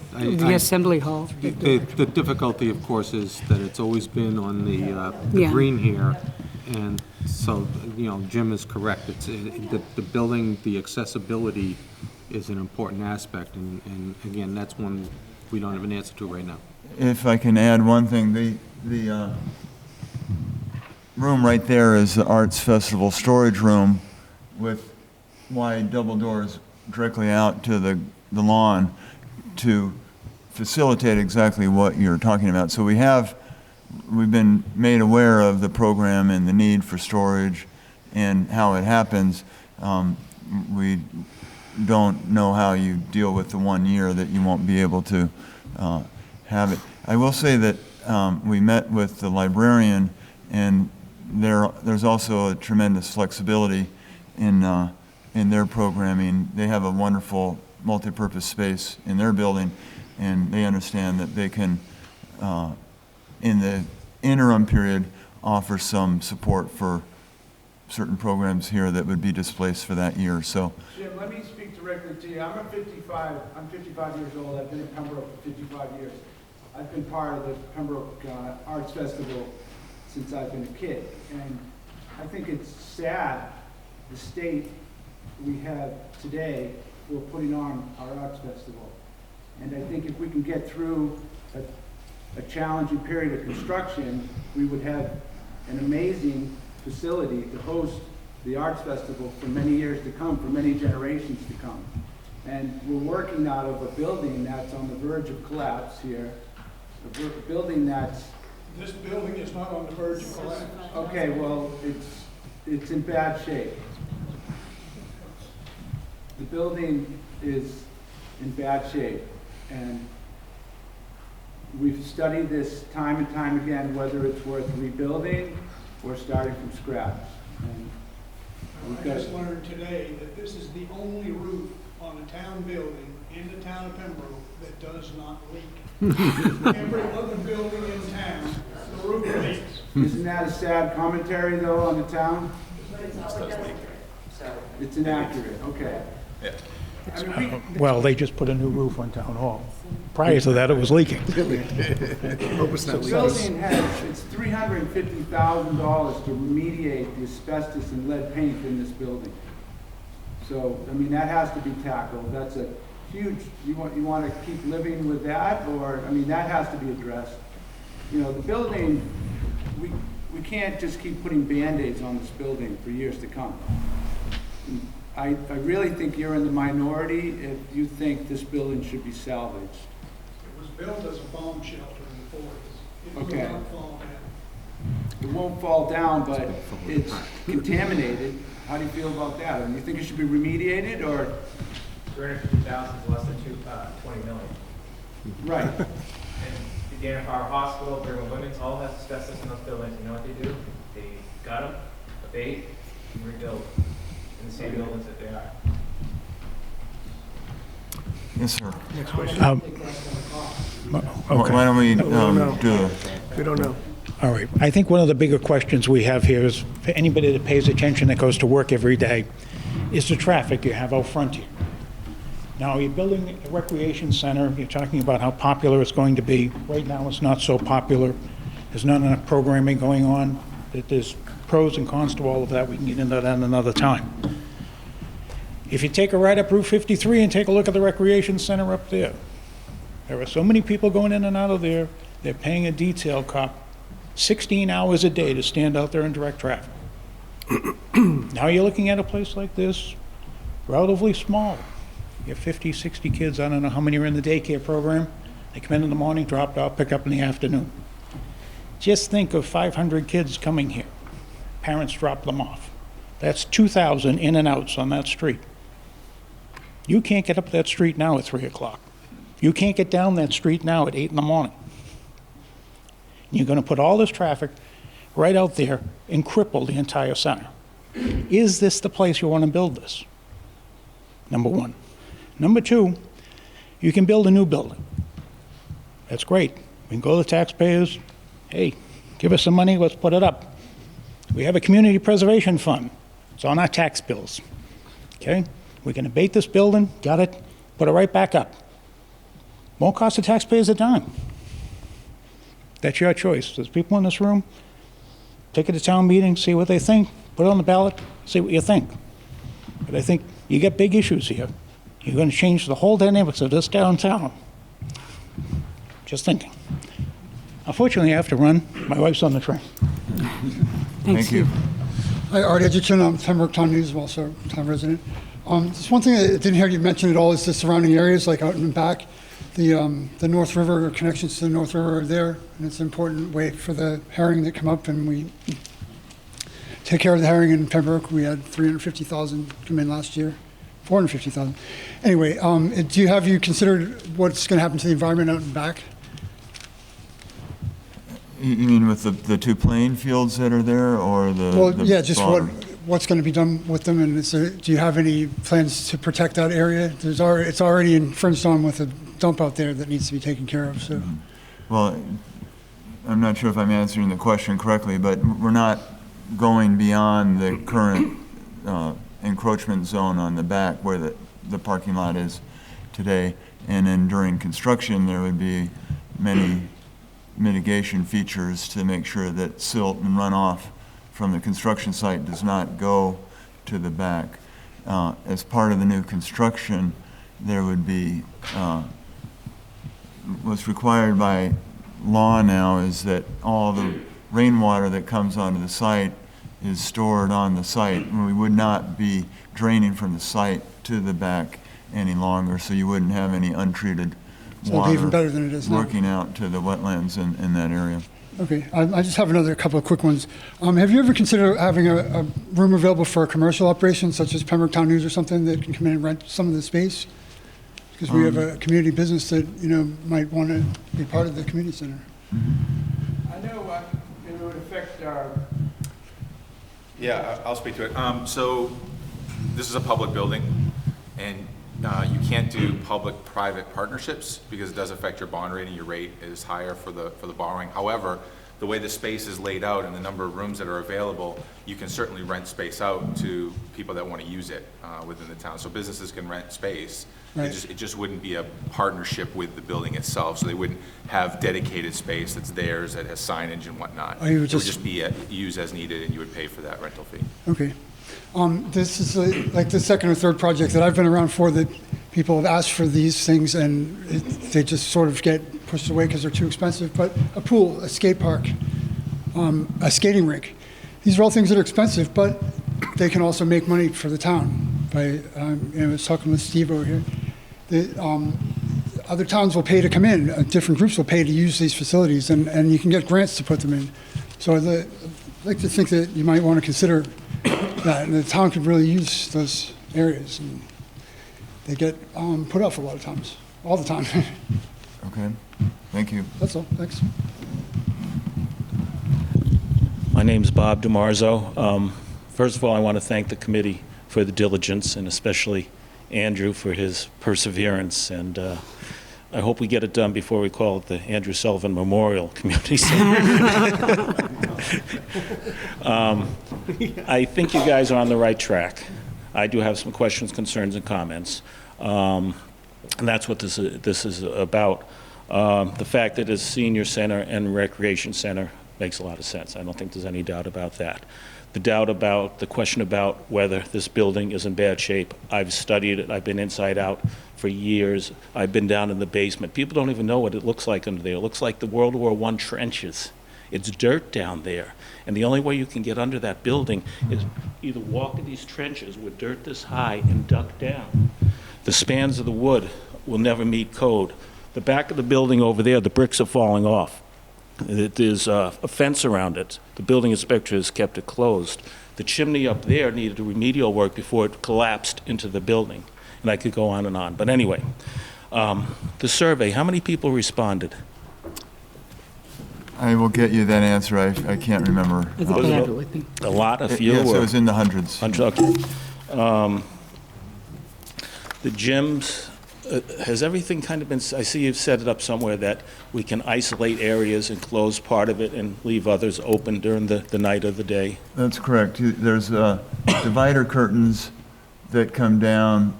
Possibly? The Assembly Hall. The difficulty, of course, is that it's always been on the Yeah. green here, and so, Jim is correct. It's the building, the accessibility is an important aspect, and again, that's one we don't have an answer to right now. If I can add one thing, the room right there is the Arts Festival storage room with wide double doors directly out to the lawn to facilitate exactly what you're talking about. So we've been made aware of the program and the need for storage and how it happens. We don't know how you deal with the 1 year that you won't be able to have it. I will say that we met with the librarian, and there's also a tremendous flexibility in their programming. They have a wonderful multipurpose space in their building, and they understand that they can, in the interim period, offer some support for certain programs here that would be displaced for that year. So, Jim, let me speak directly to you. I'm 55 years old. I've been in Pembroke for 55 years. I've been part of the Pembroke Arts Festival since I've been a kid. And I think it's sad, the state we have today for putting on our Arts Festival. And I think if we can get through a challenging period of construction, we would have an amazing facility to host the Arts Festival for many years to come, for many generations to come. And we're working out of a building that's on the verge of collapse here, a building that's... This building is not on the verge of collapse. Okay, well, it's in bad shape. The building is in bad shape, and we've studied this time and time again, whether it's worth rebuilding or starting from scratch. And I just learned today that this is the only roof on a town building in the town of Pembroke that does not leak. Every other building in town, the roof leaks. Isn't that a sad commentary, though, on the town? It's inaccurate, okay. I mean, Well, they just put a new roof on town hall. Prior to that, it was leaking. the building has, it's $350,000 to remediate the asbestos and lead paint in this building. So, I mean, that has to be tackled. That's a huge, you want to keep living with that, or, I mean, that has to be addressed. You know, the building, we can't just keep putting Band-Aids on this building for years to come. I really think you're in the minority if you think this building should be salvaged. It was built as a bomb shelter in the 40s. It will Okay. not fall down. It won't fall down, but it's contaminated. How do you feel about that? And you think it should be remediated, or? 350,000 is less than 20 million. Right. And the Dana-Farber Hospital, Brigham and Women's, all has asbestos in those buildings. You know what they do? They gut them, abate, and rebuild in the same buildings that they are. yes, sir. Okay. Why don't we do it? We don't know. All right. I think one of the bigger questions we have here is, for anybody that pays attention that goes to work every day, is the traffic you have out front here. Now, you're building a recreation center, you're talking about how popular it's going to be. Right now, it's not so popular. There's not enough programming going on. There's pros and cons to all of that. We can get into that another time. If you take a ride up Route 53 and take a look at the recreation center up there, there are so many people going in and out of there, they're paying a detail cop 16 hours a day to stand out there and direct traffic. Now you're looking at a place like this, relatively small. You have 50, 60 kids, I don't know how many are in the daycare program. They come in the morning, drop out, pick up in the afternoon. Just think of 500 kids coming here. Parents drop them off. That's 2,000 in and outs on that street. You can't get up that street now at 3 o'clock. You can't get down that street now at 8 in the morning. You're going to put all this traffic right out there and cripple the entire center. Is this the place you want to build this? Number one. Number two, you can build a new building. That's great. We can go to the taxpayers, hey, give us some money, let's put it up. We have a community preservation fund. It's on our tax bills. Okay? We can abate this building, got it, put it right back up. Won't cost the taxpayers a dime. That's your choice. There's people in this room, take it to town meeting, see what they think, put it on the ballot, see what you think. But I think you get big issues here. You're going to change the whole dynamics of this downtown. Just thinking. Unfortunately, I have to run. My wife's on the train. Thank you. Hi, Art Edgerton. I'm Pembroke Town News, I'm also a town resident. Just one thing I didn't hear you mention at all is the surrounding areas, like out and back. The North River, connections to the North River are there, and it's an important way for the herring that come up, and we take care of the herring in Pembroke. We had 350,000 come in last year, 450,000. Anyway, have you considered what's going to happen to the environment out and back? You mean with the two playing fields that are there, or the? Well, the yeah, just broader? what's going to be done with them, and do you have any plans to protect that area? It's already infringed on with a dump out there that needs to be taken care of, so. Well, I'm not sure if I'm answering the question correctly, but we're not going beyond the current encroachment zone on the back where the parking lot is today. And then during construction, there would be many mitigation features to make sure that silt and runoff from the construction site does not go to the back. As part of the new construction, there would be, what's required by law now is that all the rainwater that comes onto the site is stored on the site. And we would not be draining from the site to the back any longer, so you wouldn't have any untreated So it'll be even water better than it is now. working out to the wetlands in that area. Okay, I just have another couple of quick ones. Have you ever considered having a room available for a commercial operation, such as Pembroke Town News or something, that can come in and rent some of the space? Because we have a community business that, might want to be part of the community center. I know it would affect our, Yeah, I'll speak to it. So this is a public building, and you can't do public-private partnerships because it does affect your bond rating. Your rate is higher for the borrowing. However, the way the space is laid out and the number of rooms that are available, you can certainly rent space out to people that want to use it within the town. So businesses can rent space. Right. It just wouldn't be a partnership with the building itself. So they wouldn't have dedicated space that's theirs that has signage and whatnot. Oh, you would It would just- just be used as needed, and you would pay for that rental fee. Okay. This is like the second or third project that I've been around for that people have asked for these things and they just sort of get pushed away because they're too expensive. But a pool, a skate park, a skating rink, these are all things that are expensive, but they can also make money for the town. I was talking with Steve over here. Other towns will pay to come in. Different groups will pay to use these facilities, and you can get grants to put them in. So I'd like to think that you might want to consider that, and the town could really use those areas. And they get put off a lot of times, all the time. Okay, thank you. That's all, thanks. My name's Bob DiMarzo. First of all, I want to thank the committee for the diligence, and especially Andrew for his perseverance. And I hope we get it done before we call it the Andrew Sullivan Memorial Community Center. I think you guys are on the right track. I do have some questions, concerns, and comments. And that's what this is about. The fact that it's a senior center and recreation center makes a lot of sense. I don't think there's any doubt about that. The question about whether this building is in bad shape, I've studied it. I've been inside out for years. I've been down in the basement. People don't even know what it looks like under there. It looks like the World War I trenches. It's dirt down there. And the only way you can get under that building is either walk in these trenches with dirt this high and duck down. The spans of the wood will never meet code. The back of the building over there, the bricks are falling off. There's a fence around it. The building inspector has kept it closed. The chimney up there needed remedial work before it collapsed into the building. And I could go on and on. But anyway, the survey, how many people responded? I will get you that answer. I can't remember. I think I have it with me. A lot, a few? Yes, it or- was in the hundreds. Okay. The gyms, has everything kind of been, I see you've set it up somewhere that we can isolate areas and close part of it and leave others open during the night or the day? That's correct. There's divider curtains that come down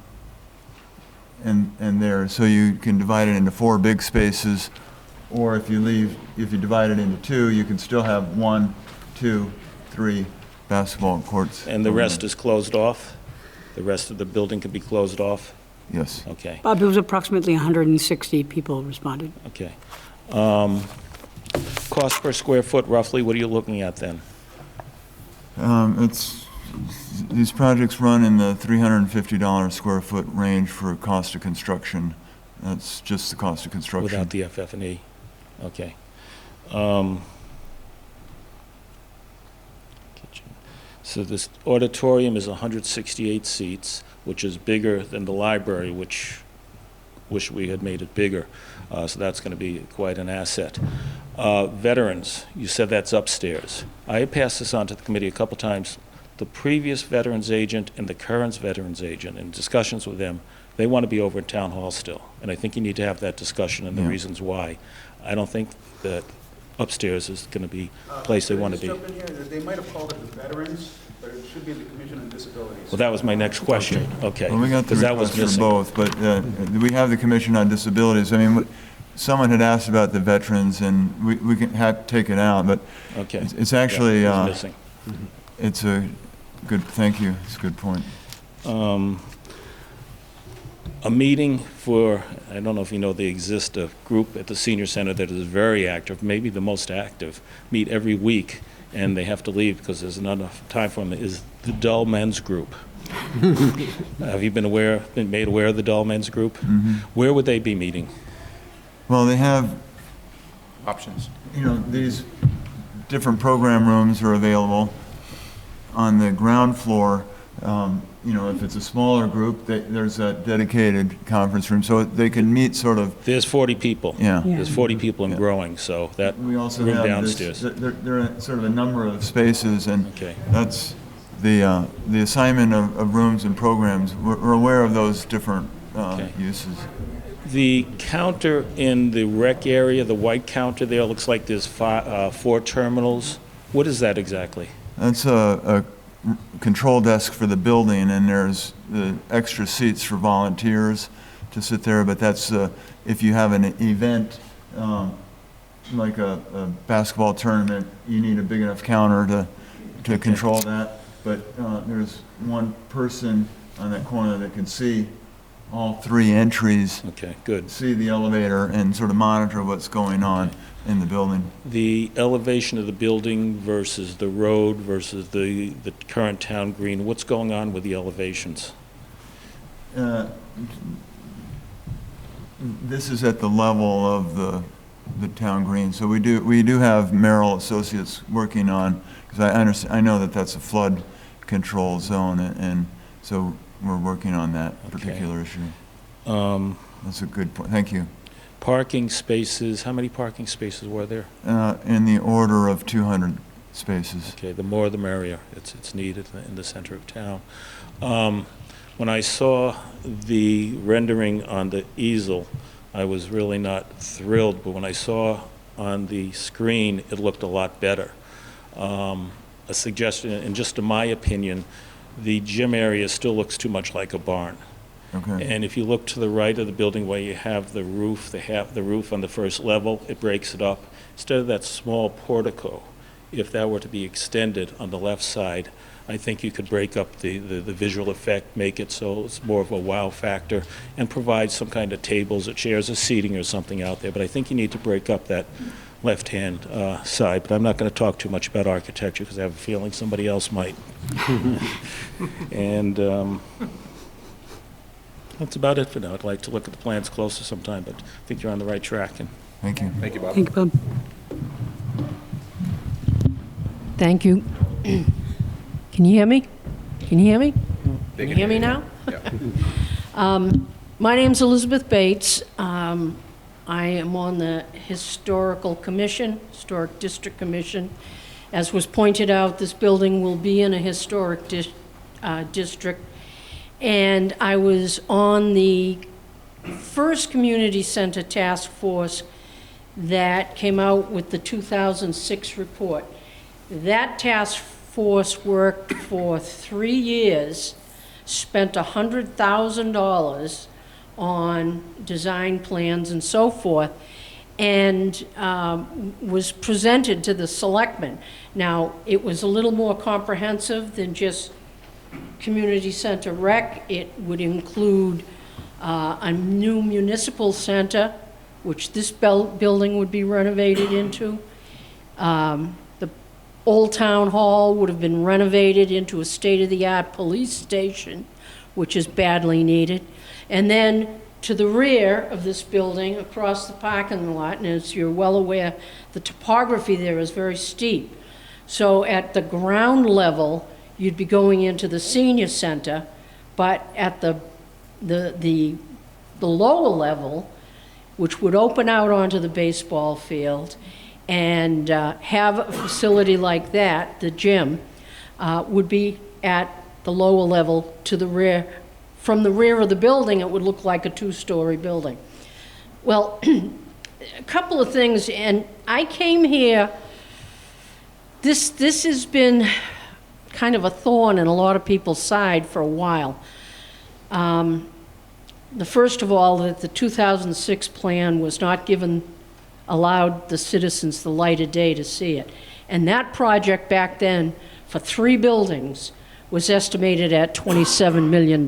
and there, so you can divide it into 4 big spaces, or if you divide it into 2, you can still have 1, 2, 3 basketball courts. And the rest is closed off? The rest of the building can be closed off? Yes. Okay, Bob, it was approximately 160 people responded. okay. Cost per square foot roughly, what are you looking at then? These projects run in the $350 square foot range for cost of construction. That's just the cost of construction. Without the FF&E? Okay. Kitchen. So this auditorium is 168 seats, which is bigger than the library, which wish we had made it bigger. So that's going to be quite an asset. Veterans, you said that's upstairs. I have passed this on to the committee a couple times. The previous veterans agent and the current veterans agent, in discussions with them, they want to be over in Town Hall still. And I think you need to have that discussion and the reasons why. I don't think that upstairs is going to be a place they want to be. They might have called it the Veterans, but it should be the Commission on Disabilities. Well, that was my next question. Okay. Well, we got the 'Cause that was request for missing. both, but we have the Commission on Disabilities. I mean, someone had asked about the veterans, and we can take it out, but Okay. it's actually, Yeah, it was missing. it's a good, thank you, it's a good point. A meeting for, I don't know if you know, they exist, a group at the senior center that is very active, maybe the most active, meet every week, and they have to leave because there's not enough time for them, is the Dull Men's Group. Have you been made aware of the Dull Men's Group? Where would they be meeting? Well, they have, Options. these different program rooms are available on the ground floor. If it's a smaller group, there's a dedicated conference room, so they can meet sort of. There's 40 people. Yeah. There's 40 people and growing, so that We also room have downstairs. there are sort of a number of spaces, and Okay. that's the assignment of rooms and programs. We're aware of those different Okay. uses. The counter in the rec area, the white counter there, looks like there's 4 terminals. What is that exactly? That's a control desk for the building, and there's the extra seats for volunteers to sit there, but that's, if you have an event, like a basketball tournament, you need a big enough counter to control that. But there's one person on that corner that can see all 3 entries, Okay, good. see the elevator, and sort of monitor what's going on in the building. The elevation of the building versus the road versus the current town green, what's going on with the elevations? This is at the level of the town green, so we do have Merrill Associates working on, because I know that that's a flood control zone, and so we're working on that particular issue. That's a good point, thank you. Parking spaces, how many parking spaces were there? In the order of 200 spaces. Okay, the more the merrier. It's needed in the center of town. When I saw the rendering on the easel, I was really not thrilled, but when I saw on the screen, it looked a lot better. A suggestion, and just in my opinion, the gym area still looks too much like a barn. Okay. And if you look to the right of the building where you have the roof, the roof on the first level, it breaks it up. Instead of that small portico, if that were to be extended on the left side, I think you could break up the visual effect, make it so it's more of a wow factor, and provide some kind of tables or chairs or seating or something out there. But I think you need to break up that left-hand side. But I'm not going to talk too much about architecture because I have a feeling somebody else might. And that's about it for now. I'd like to look at the plans closer sometime, but I think you're on the right track. And Thank you. Thank you, Bob. Thank you, Bob. Thank you. Can you hear me? Can you hear me? They Can you hear me now? Yeah. My name's Elizabeth Bates. I am on the Historical Commission, Historic District Commission. As was pointed out, this building will be in a historic district. And I was on the first community center task force that came out with the 2006 report. That task force worked for 3 years, spent $100,000 on design plans and so forth, and was presented to the selectmen. Now, it was a little more comprehensive than just community center rec. It would include a new municipal center, which this building would be renovated into. The Old Town Hall would have been renovated into a state-of-the-art police station, which is badly needed. And then to the rear of this building, across the parking lot, and as you're well aware, the topography there is very steep. So at the ground level, you'd be going into the senior center, but at the lower level, which would open out onto the baseball field and have a facility like that, the gym, would be at the lower level to the rear. From the rear of the building, it would look like a two-story building. Well, a couple of things, and I came here, this has been kind of a thorn in a lot of people's side for a while. The first of all, that the 2006 plan was not allowed the citizens the light of day to see it. And that project back then, for 3 buildings, was estimated at $27 million.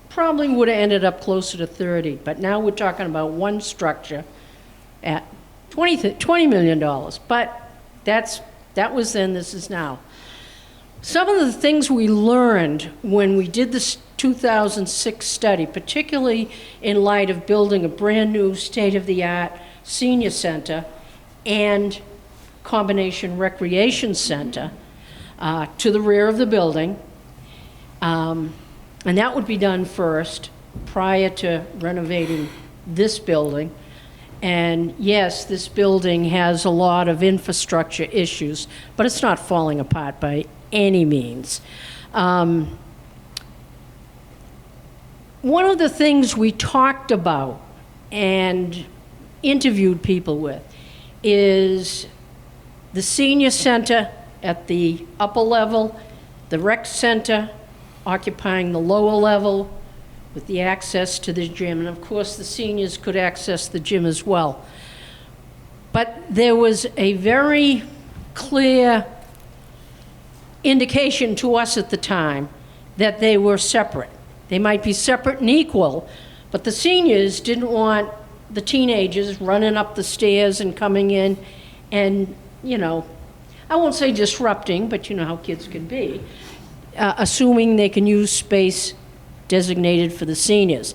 Probably would have ended up closer to 30, but now we're talking about one structure at $20 million. But that was then, this is now. Some of the things we learned when we did this 2006 study, particularly in light of building a brand-new state-of-the-art senior center and combination recreation center to the rear of the building, and that would be done first prior to renovating this building. And yes, this building has a lot of infrastructure issues, but it's not falling apart by any means. One of the things we talked about and interviewed people with is the senior center at the upper level, the rec center occupying the lower level with the access to the gym. And of course, the seniors could access the gym as well. But there was a very clear indication to us at the time that they were separate. They might be separate and equal, but the seniors didn't want the teenagers running up the stairs and coming in and, you know, I won't say disrupting, but you know how kids can be, assuming they can use space designated for the seniors.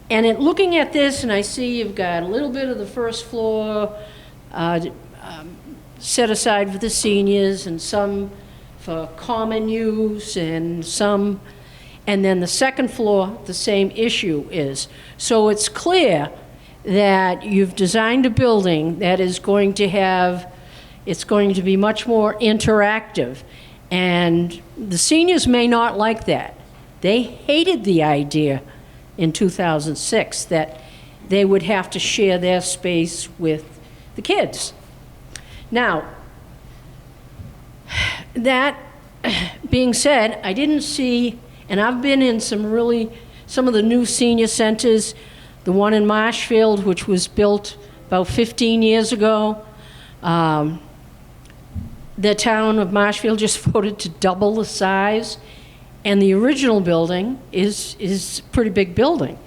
And in looking at this, and I see you've got a little bit of the first floor set aside for the seniors and some for common use and some, and then the second floor, the same issue is. So it's clear that you've designed a building that is going to have, it's going to be much more interactive. And the seniors may not like that. They hated the idea in 2006 that they would have to share their space with the kids. Now, that being said, I didn't see, and I've been in some of the new senior centers, the one in Marshfield, which was built about 15 years ago. The town of Marshfield just voted to double the size, and the original building is a pretty big building.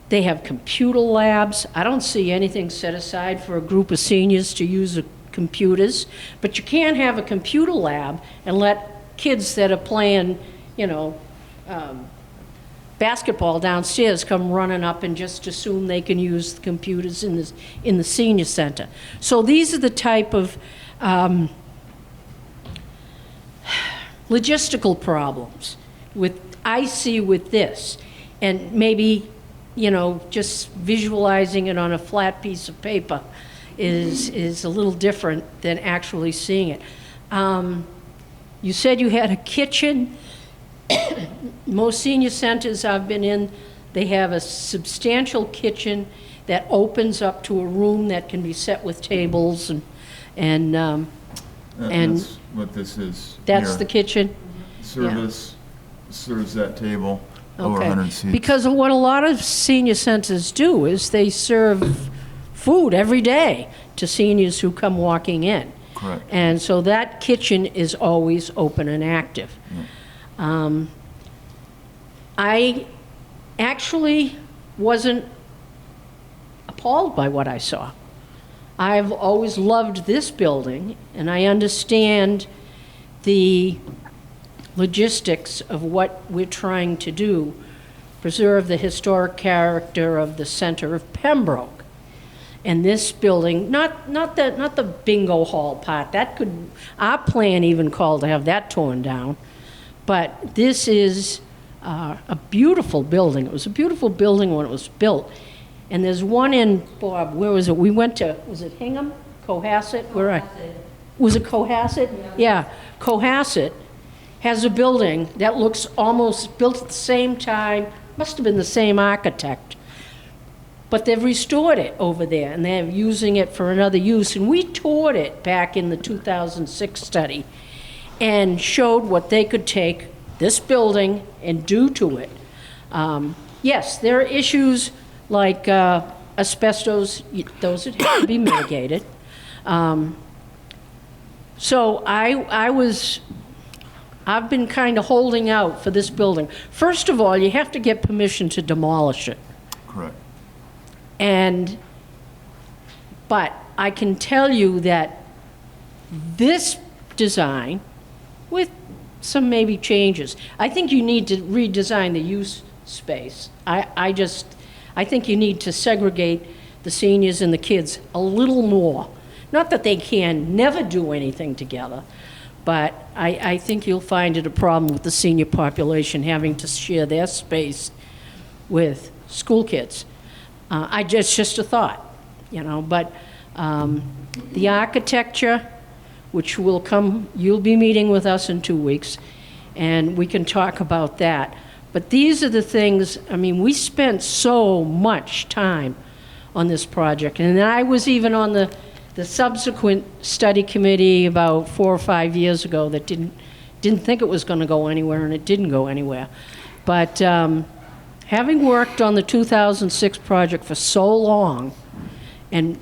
They have computer labs. I don't see anything set aside for a group of seniors to use the computers, but you can't have a computer lab and let kids that are playing, you know, basketball downstairs come running up and just assume they can use the computers in the senior center. So these are the type of logistical problems I see with this, and maybe, you know, just visualizing it on a flat piece of paper is a little different than actually seeing it. You said you had a kitchen. Most senior centers I've been in, they have a substantial kitchen that opens up to a room that can be set with tables and That's what this is that's here. the kitchen? Service serves that table, over Okay. 100 seats. Because what a lot of senior centers do is they serve food every day to seniors who come walking in. Correct. And so that kitchen is always open and active. I actually wasn't appalled by what I saw. I've always loved this building, and I understand the logistics of what we're trying to do, preserve the historic character of the center of Pembroke. And this building, not the bingo hall part, that could, our plan even called to have that torn down. But this is a beautiful building. It was a beautiful building when it was built. And there's one in, Bob, where was it? We went to, was it Hingham? Cohasset? Was it Cohasset? Yeah, Cohasset has a building that looks almost built at the same time, must have been the same architect. But they've restored it over there, and they're using it for another use. And we toured it back in the 2006 study and showed what they could take this building and do to it. Yes, there are issues like asbestos, those that have to be mitigated. So I've been kind of holding out for this building. First of all, you have to get permission to demolish it. Correct. But I can tell you that this design, with some maybe changes, I think you need to redesign the use space. I think you need to segregate the seniors and the kids a little more. Not that they can never do anything together, but I think you'll find it a problem with the senior population having to share their space with school kids. Just a thought, you know, but the architecture, which will come, you'll be meeting with us in 2 weeks, and we can talk about that. But these are the things, I mean, we spent so much time on this project, and I was even on the subsequent study committee about 4 or 5 years ago that didn't think it was going to go anywhere, and it didn't go anywhere. But having worked on the 2006 project for so long, and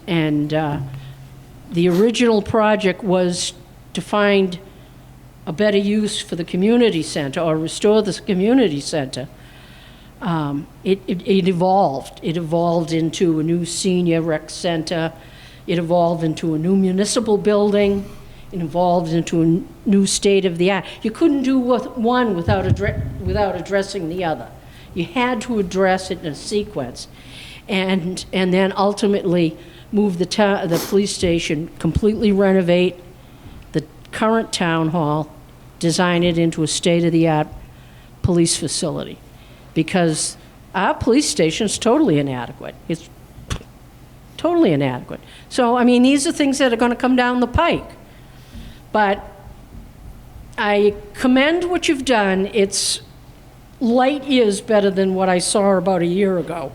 the original project was to find a better use for the community center or restore the community center, it evolved. It evolved into a new senior rec center. It evolved into a new municipal building. It evolved into a new state-of-the-art. You couldn't do one without addressing the other. You had to address it in a sequence, and then ultimately move the police station, completely renovate the current town hall, design it into a state-of-the-art police facility, because our police station is totally inadequate. It's totally inadequate. So, I mean, these are things that are going to come down the pike. But I commend what you've done. It's light years better than what I saw about a year ago,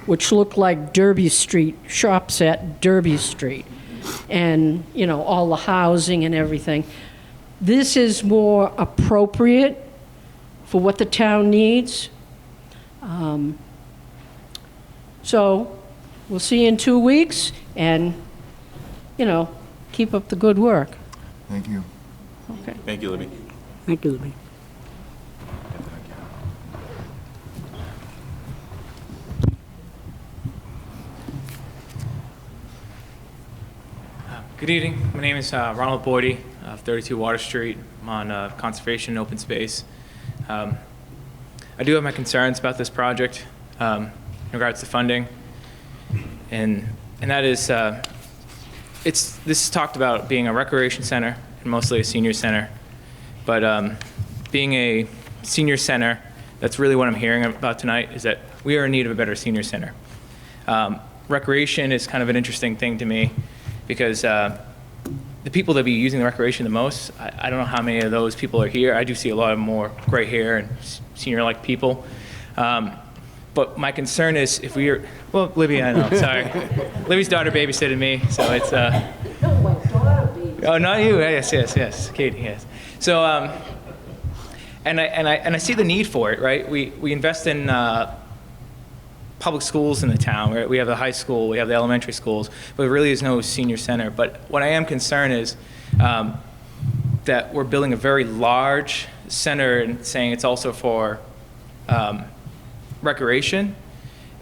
which looked like Derby Street, shops at Derby Street, and, you know, all the housing and everything. This is more appropriate for what the town needs. So we'll see you in 2 weeks, and, you know, keep up the good work. Thank you. Okay. Thank you, Libby. Thank you, Libby. Good evening. My name is Ronald Boydie of 32 Water Street. I'm on conservation and open space. I do have my concerns about this project in regards to funding, and that is, this is talked about being a recreation center and mostly a senior center, but being a senior center, that's really what I'm hearing about tonight, is that we are in need of a better senior center. Recreation is kind of an interesting thing to me, because the people that be using the recreation the most, I don't know how many of those people are here. I do see a lot of more gray hair and senior-like people. But my concern is if we are, well, Libby, I know, sorry. Libby's daughter babysitted me, so it's, No, my daughter baby. oh, not you, yes, Katie, yes. So, and I see the need for it, right? We invest in public schools in the town, right? We have the high school, we have the elementary schools, but there really is no senior center. But what I am concerned is that we're building a very large center and saying it's also for recreation,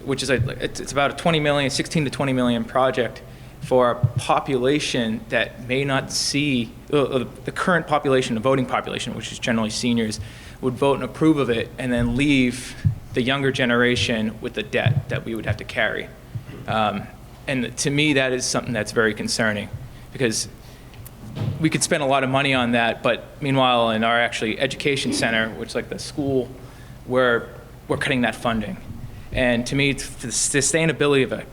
which is it's about a 16 to 20 million project for a population that may not see, the current population, the voting population, which is generally seniors, would vote and approve of it and then leave the younger generation with the debt that we would have to carry. And And to me, that is something that's very concerning, because we could spend a lot of money on that, but meanwhile, in our actually education center, which is like the school, we're cutting that funding. And to me, for the sustainability of a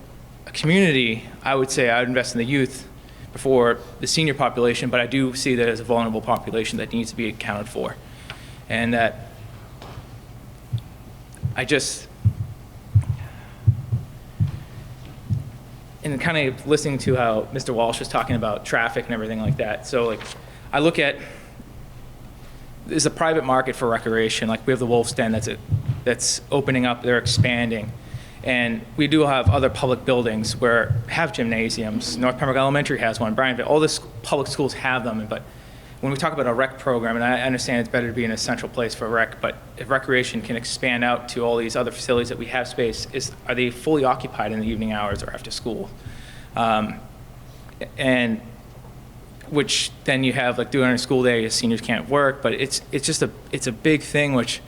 community, I would say I would invest in the youth before the senior population, but I do see that as a vulnerable population that needs to be accounted for. And that and kind of listening to how Mr. Walsh was talking about traffic and everything like that. So like, I look at, there's a private market for recreation. Like we have the Wolf's Den that's opening up, they're expanding. And we do have other public buildings where have gymnasiums. North Pembroke Elementary has one, Bryanville, all the public schools have them. But when we talk about a rec program, and I understand it's better to be in a central place for rec, but if recreation can expand out to all these other facilities that we have space, are they fully occupied in the evening hours or after school? And which then you have like during a school day, seniors can't work, but it's a big thing, which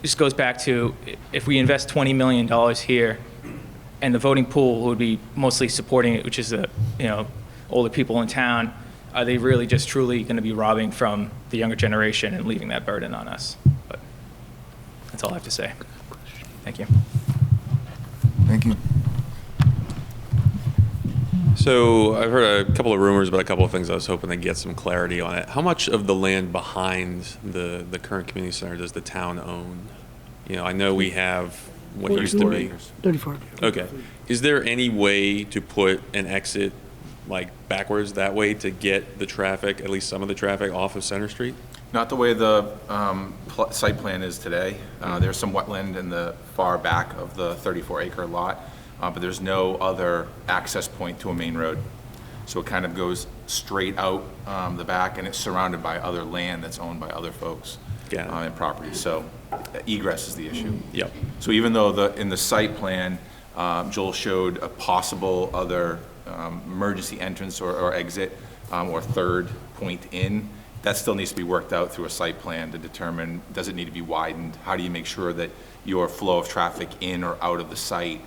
just goes back to if we invest $20 million here, and the voting pool would be mostly supporting it, which is the older people in town. Are they really just truly going to be robbing from the younger generation and leaving that burden on us? But that's all I have to say. Thank you. Thank you. So I've heard a couple of rumors about a couple of things. I was hoping to get some clarity on it. How much of the land behind the current community center does the town own? I know we have what used to be 34. Okay. Is there any way to put an exit like backwards that way to get the traffic, at least some of the traffic, off of Center Street? Not the way the site plan is today. There's some wetland in the far back of the 34-acre lot, but there's no other access point to a main road. So it kind of goes straight out the back, and it's surrounded by other land that's owned by other folks and property. So egress is the issue. Yep. So even though in the site plan, Joel showed a possible other emergency entrance or exit or third point in, that still needs to be worked out through a site plan to determine, does it need to be widened? How do you make sure that your flow of traffic in or out of the site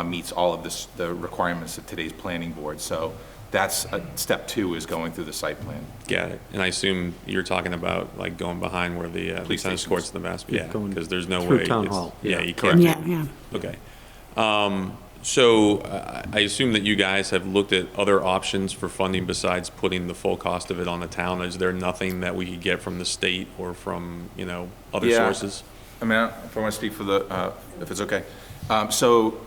meets all of the requirements of today's planning board? So that's step 2 is going through the site plan. Got it. And I assume you're talking about like going behind where the tennis courts and the basketball. Yeah, because there's no way. Town hall. Yeah, you can't. Yeah. Okay. So I assume that you guys have looked at other options for funding besides putting the full cost of it on the town. Is there nothing that we could get from the state or from other sources? I mean, if I want to speak for if it's okay. So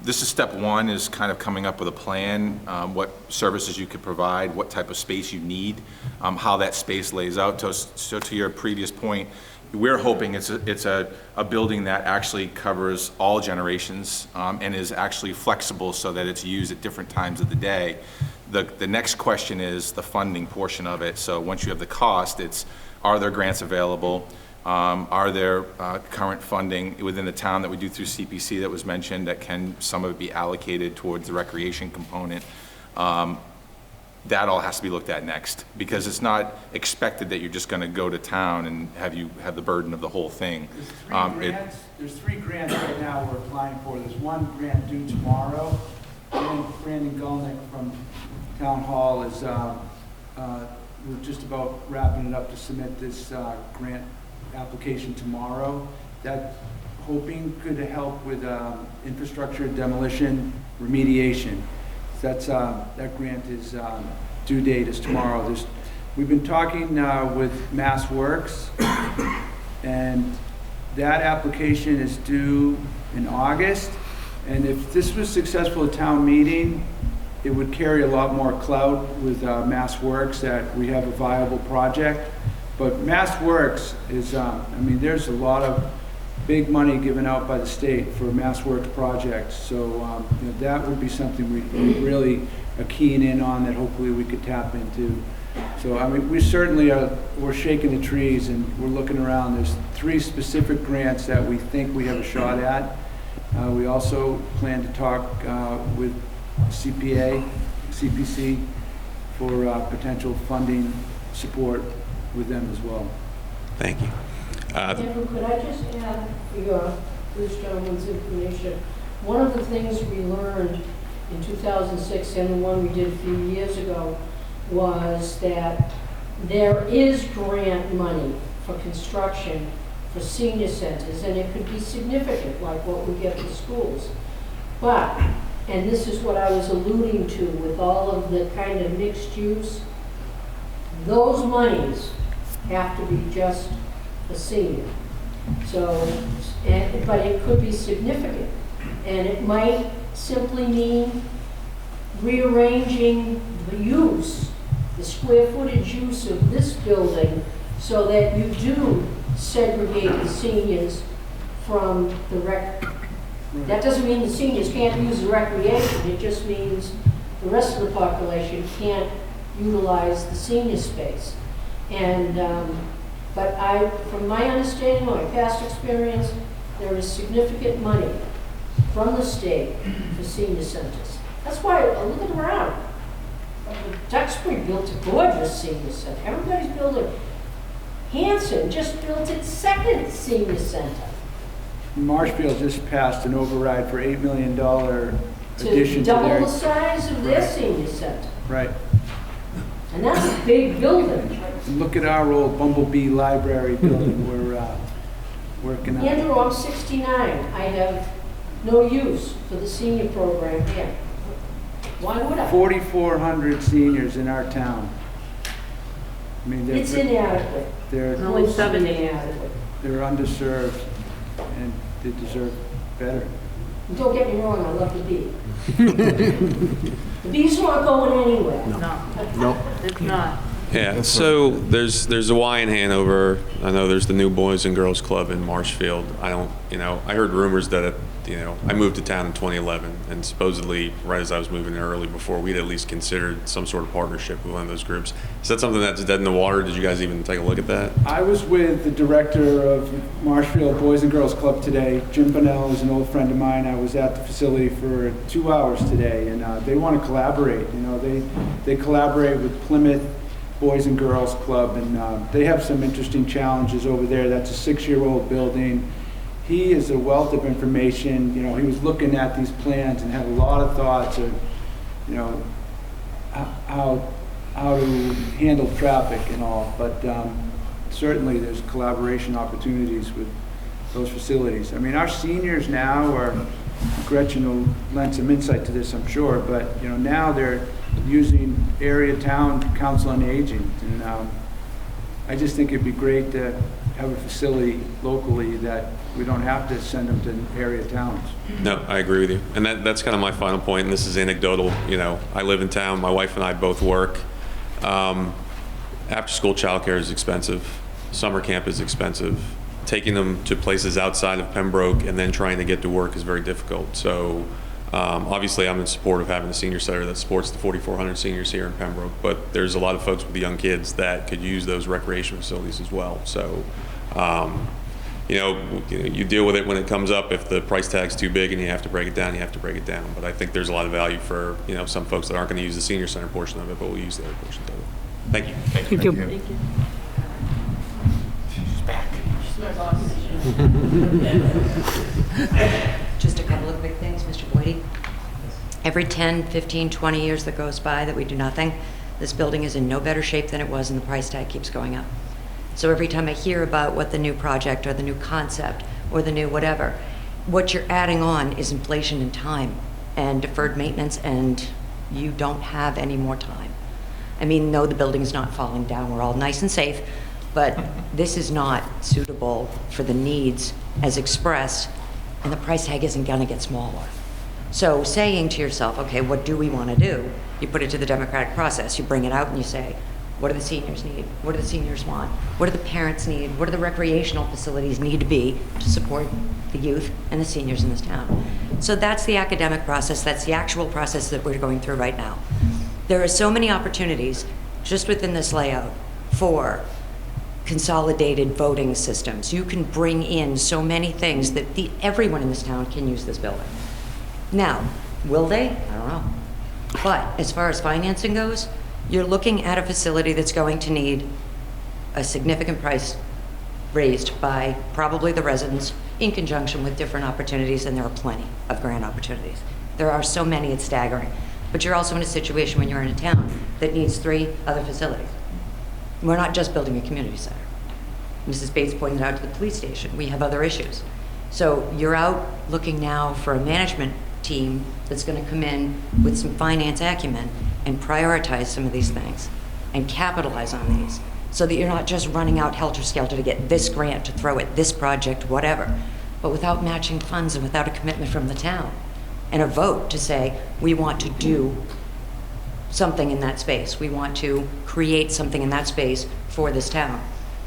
this is step 1, is kind of coming up with a plan, what services you could provide, what type of space you need, how that space lays out. So to your previous point, we're hoping it's a building that actually covers all generations and is actually flexible so that it's used at different times of the day. The next question is the funding portion of it. So once you have the cost, are there grants available? Are there current funding within the town that we do through CPC that was mentioned that can some of it be allocated towards the recreation component? That all has to be looked at next, because it's not expected that you're just going to go to town and have the burden of the whole thing. There's 3 grants right now we're applying for. There's one grant due tomorrow. And Brandon Gulnick from Town Hall is, we're just about wrapping it up to submit this grant application tomorrow. That hoping could help with infrastructure demolition remediation. That grant is due date is tomorrow. We've been talking with Mass Works, and that application is due in August. And if this was successful at town meeting, it would carry a lot more clout with Mass Works that we have a viable project. But Mass Works is, there's a lot of big money given out by the state for Mass Works projects. So that would be something we really are keying in on, that hopefully we could tap into. So we certainly we're shaking the trees and we're looking around. There's 3 specific grants that we think we have a shot at. We also plan to talk with CPC for potential funding support with them as well. Thank you. Andrew, could I just add for this gentleman's information? One of the things we learned in 2006 and the one we did a few years ago was that there is grant money for construction for senior centers, and it could be significant, like what we get for schools. But, and this is what I was alluding to with all of the kind of mixed use, those monies have to be just for senior. So, but it could be significant, and it might simply mean rearranging the use, the square footage use of this building, so that you do segregate the seniors from the rec. That doesn't mean the seniors can't use the recreation, it just means the rest of the population can't utilize the senior space. And, but from my understanding, my past experience, there is significant money from the state for senior centers. That's why I look around. Duxbury built a gorgeous senior center. Everybody's building. Hanson just built its second senior center. Marshfield just passed an override for $8 million addition to double their... the size of their senior center. Right. And that's a big building. Look at our old Bumblebee Library building we're working on. Andrew, I'm 69. I have no use for the senior program here. Why would I? 4,400 seniors in our town. I mean, It's inadequate. They're inadequate. They're underserved, and they deserve better. Don't get me wrong, I love the bee. The bees aren't going anywhere. No, it's not. Yeah, so there's a Y in Hanover. I know there's the new Boys and Girls Club in Marshfield. I heard rumors that I moved to town in 2011, and supposedly right as I was moving there early before, we'd at least considered some sort of partnership with one of those groups. Is that something that's dead in the water? Did you guys even take a look at that? I was with the director of Marshfield Boys and Girls Club today. Jim Bonnell is an old friend of mine. I was at the facility for 2 hours today, and they want to collaborate. They collaborate with Plymouth Boys and Girls Club, and they have some interesting challenges over there. That's a 6-year-old building. He is a wealth of information. He was looking at these plans and had a lot of thoughts of, how to handle traffic and all. But certainly there's collaboration opportunities with those facilities. I mean, our seniors now are, Gretchen will lend some insight to this, I'm sure, but now they're using area town council on aging, and I just think it'd be great to have a facility locally that we don't have to send them to area towns. No, I agree with you. And that's kind of my final point, and this is anecdotal. I live in town. My wife and I both work. After-school childcare is expensive. Summer camp is expensive. Taking them to places outside of Pembroke and then trying to get to work is very difficult. So obviously I'm in support of having a senior center that supports the 4,400 seniors here in Pembroke, but there's a lot of folks with young kids that could use those recreation facilities as well. So you deal with it when it comes up. If the price tag's too big and you have to break it down, you have to break it down. But I think there's a lot of value for some folks that aren't going to use the senior center portion of it, but will use the other portions of it. Thank you. Thank you. Thank you. She's back. Just a couple of quick things, Mr. Boyd. Every 10, 15, 20 years that goes by that we do nothing, this building is in no better shape than it was, and the price tag keeps going up. So every time I hear about what the new project or the new concept or the new whatever, what you're adding on is inflation in time and deferred maintenance, and you don't have any more time. I mean, no, the building's not falling down. We're all nice and safe, but this is not suitable for the needs as expressed, and the price tag isn't going to get smaller. So saying to yourself, okay, what do we want to do? You put it to the democratic process. You bring it out and you say, what do the seniors need? What do the seniors want? What do the parents need? What do the recreational facilities need to be to support the youth and the seniors in this town? So that's the academic process. That's the actual process that we're going through right now. There are so many opportunities just within this layout for consolidated voting systems. You can bring in so many things that everyone in this town can use this building. Now, will they? I don't know. But as far as financing goes, you're looking at a facility that's going to need a significant price raised by probably the residents in conjunction with different opportunities, and there are plenty of grant opportunities. There are so many, it's staggering. But you're also in a situation when you're in a town that needs 3 other facilities. We're not just building a community center. Mrs. Bates pointed out to the police station, we have other issues. So you're out looking now for a management team that's going to come in with some finance acumen and prioritize some of these things and capitalize on these so that you're not just running out helter-skelter to get this grant to throw at this project, whatever, but without matching funds and without a commitment from the town and a vote to say, we want to do something in that space. We want to create something in that space for this town.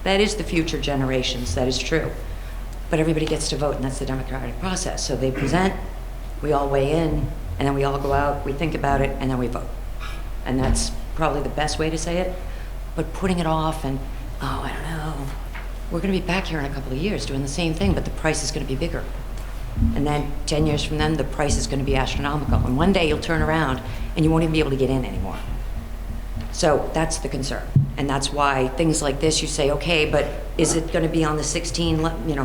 That is the future generations, that is true. But everybody gets to vote, and that's the democratic process. So they present, we all weigh in, and then we all go out, we think about it, and then we vote. And that's probably the best way to say it. But putting it off and, oh, I don't know, we're gonna be back here in a couple of years doing the same thing, but the price is gonna be bigger. And then 10 years from then, the price is gonna be astronomical. And one day you'll turn around and you won't even be able to get in anymore. So that's the concern. And that's why things like this, you say, okay, but is it gonna be on the $16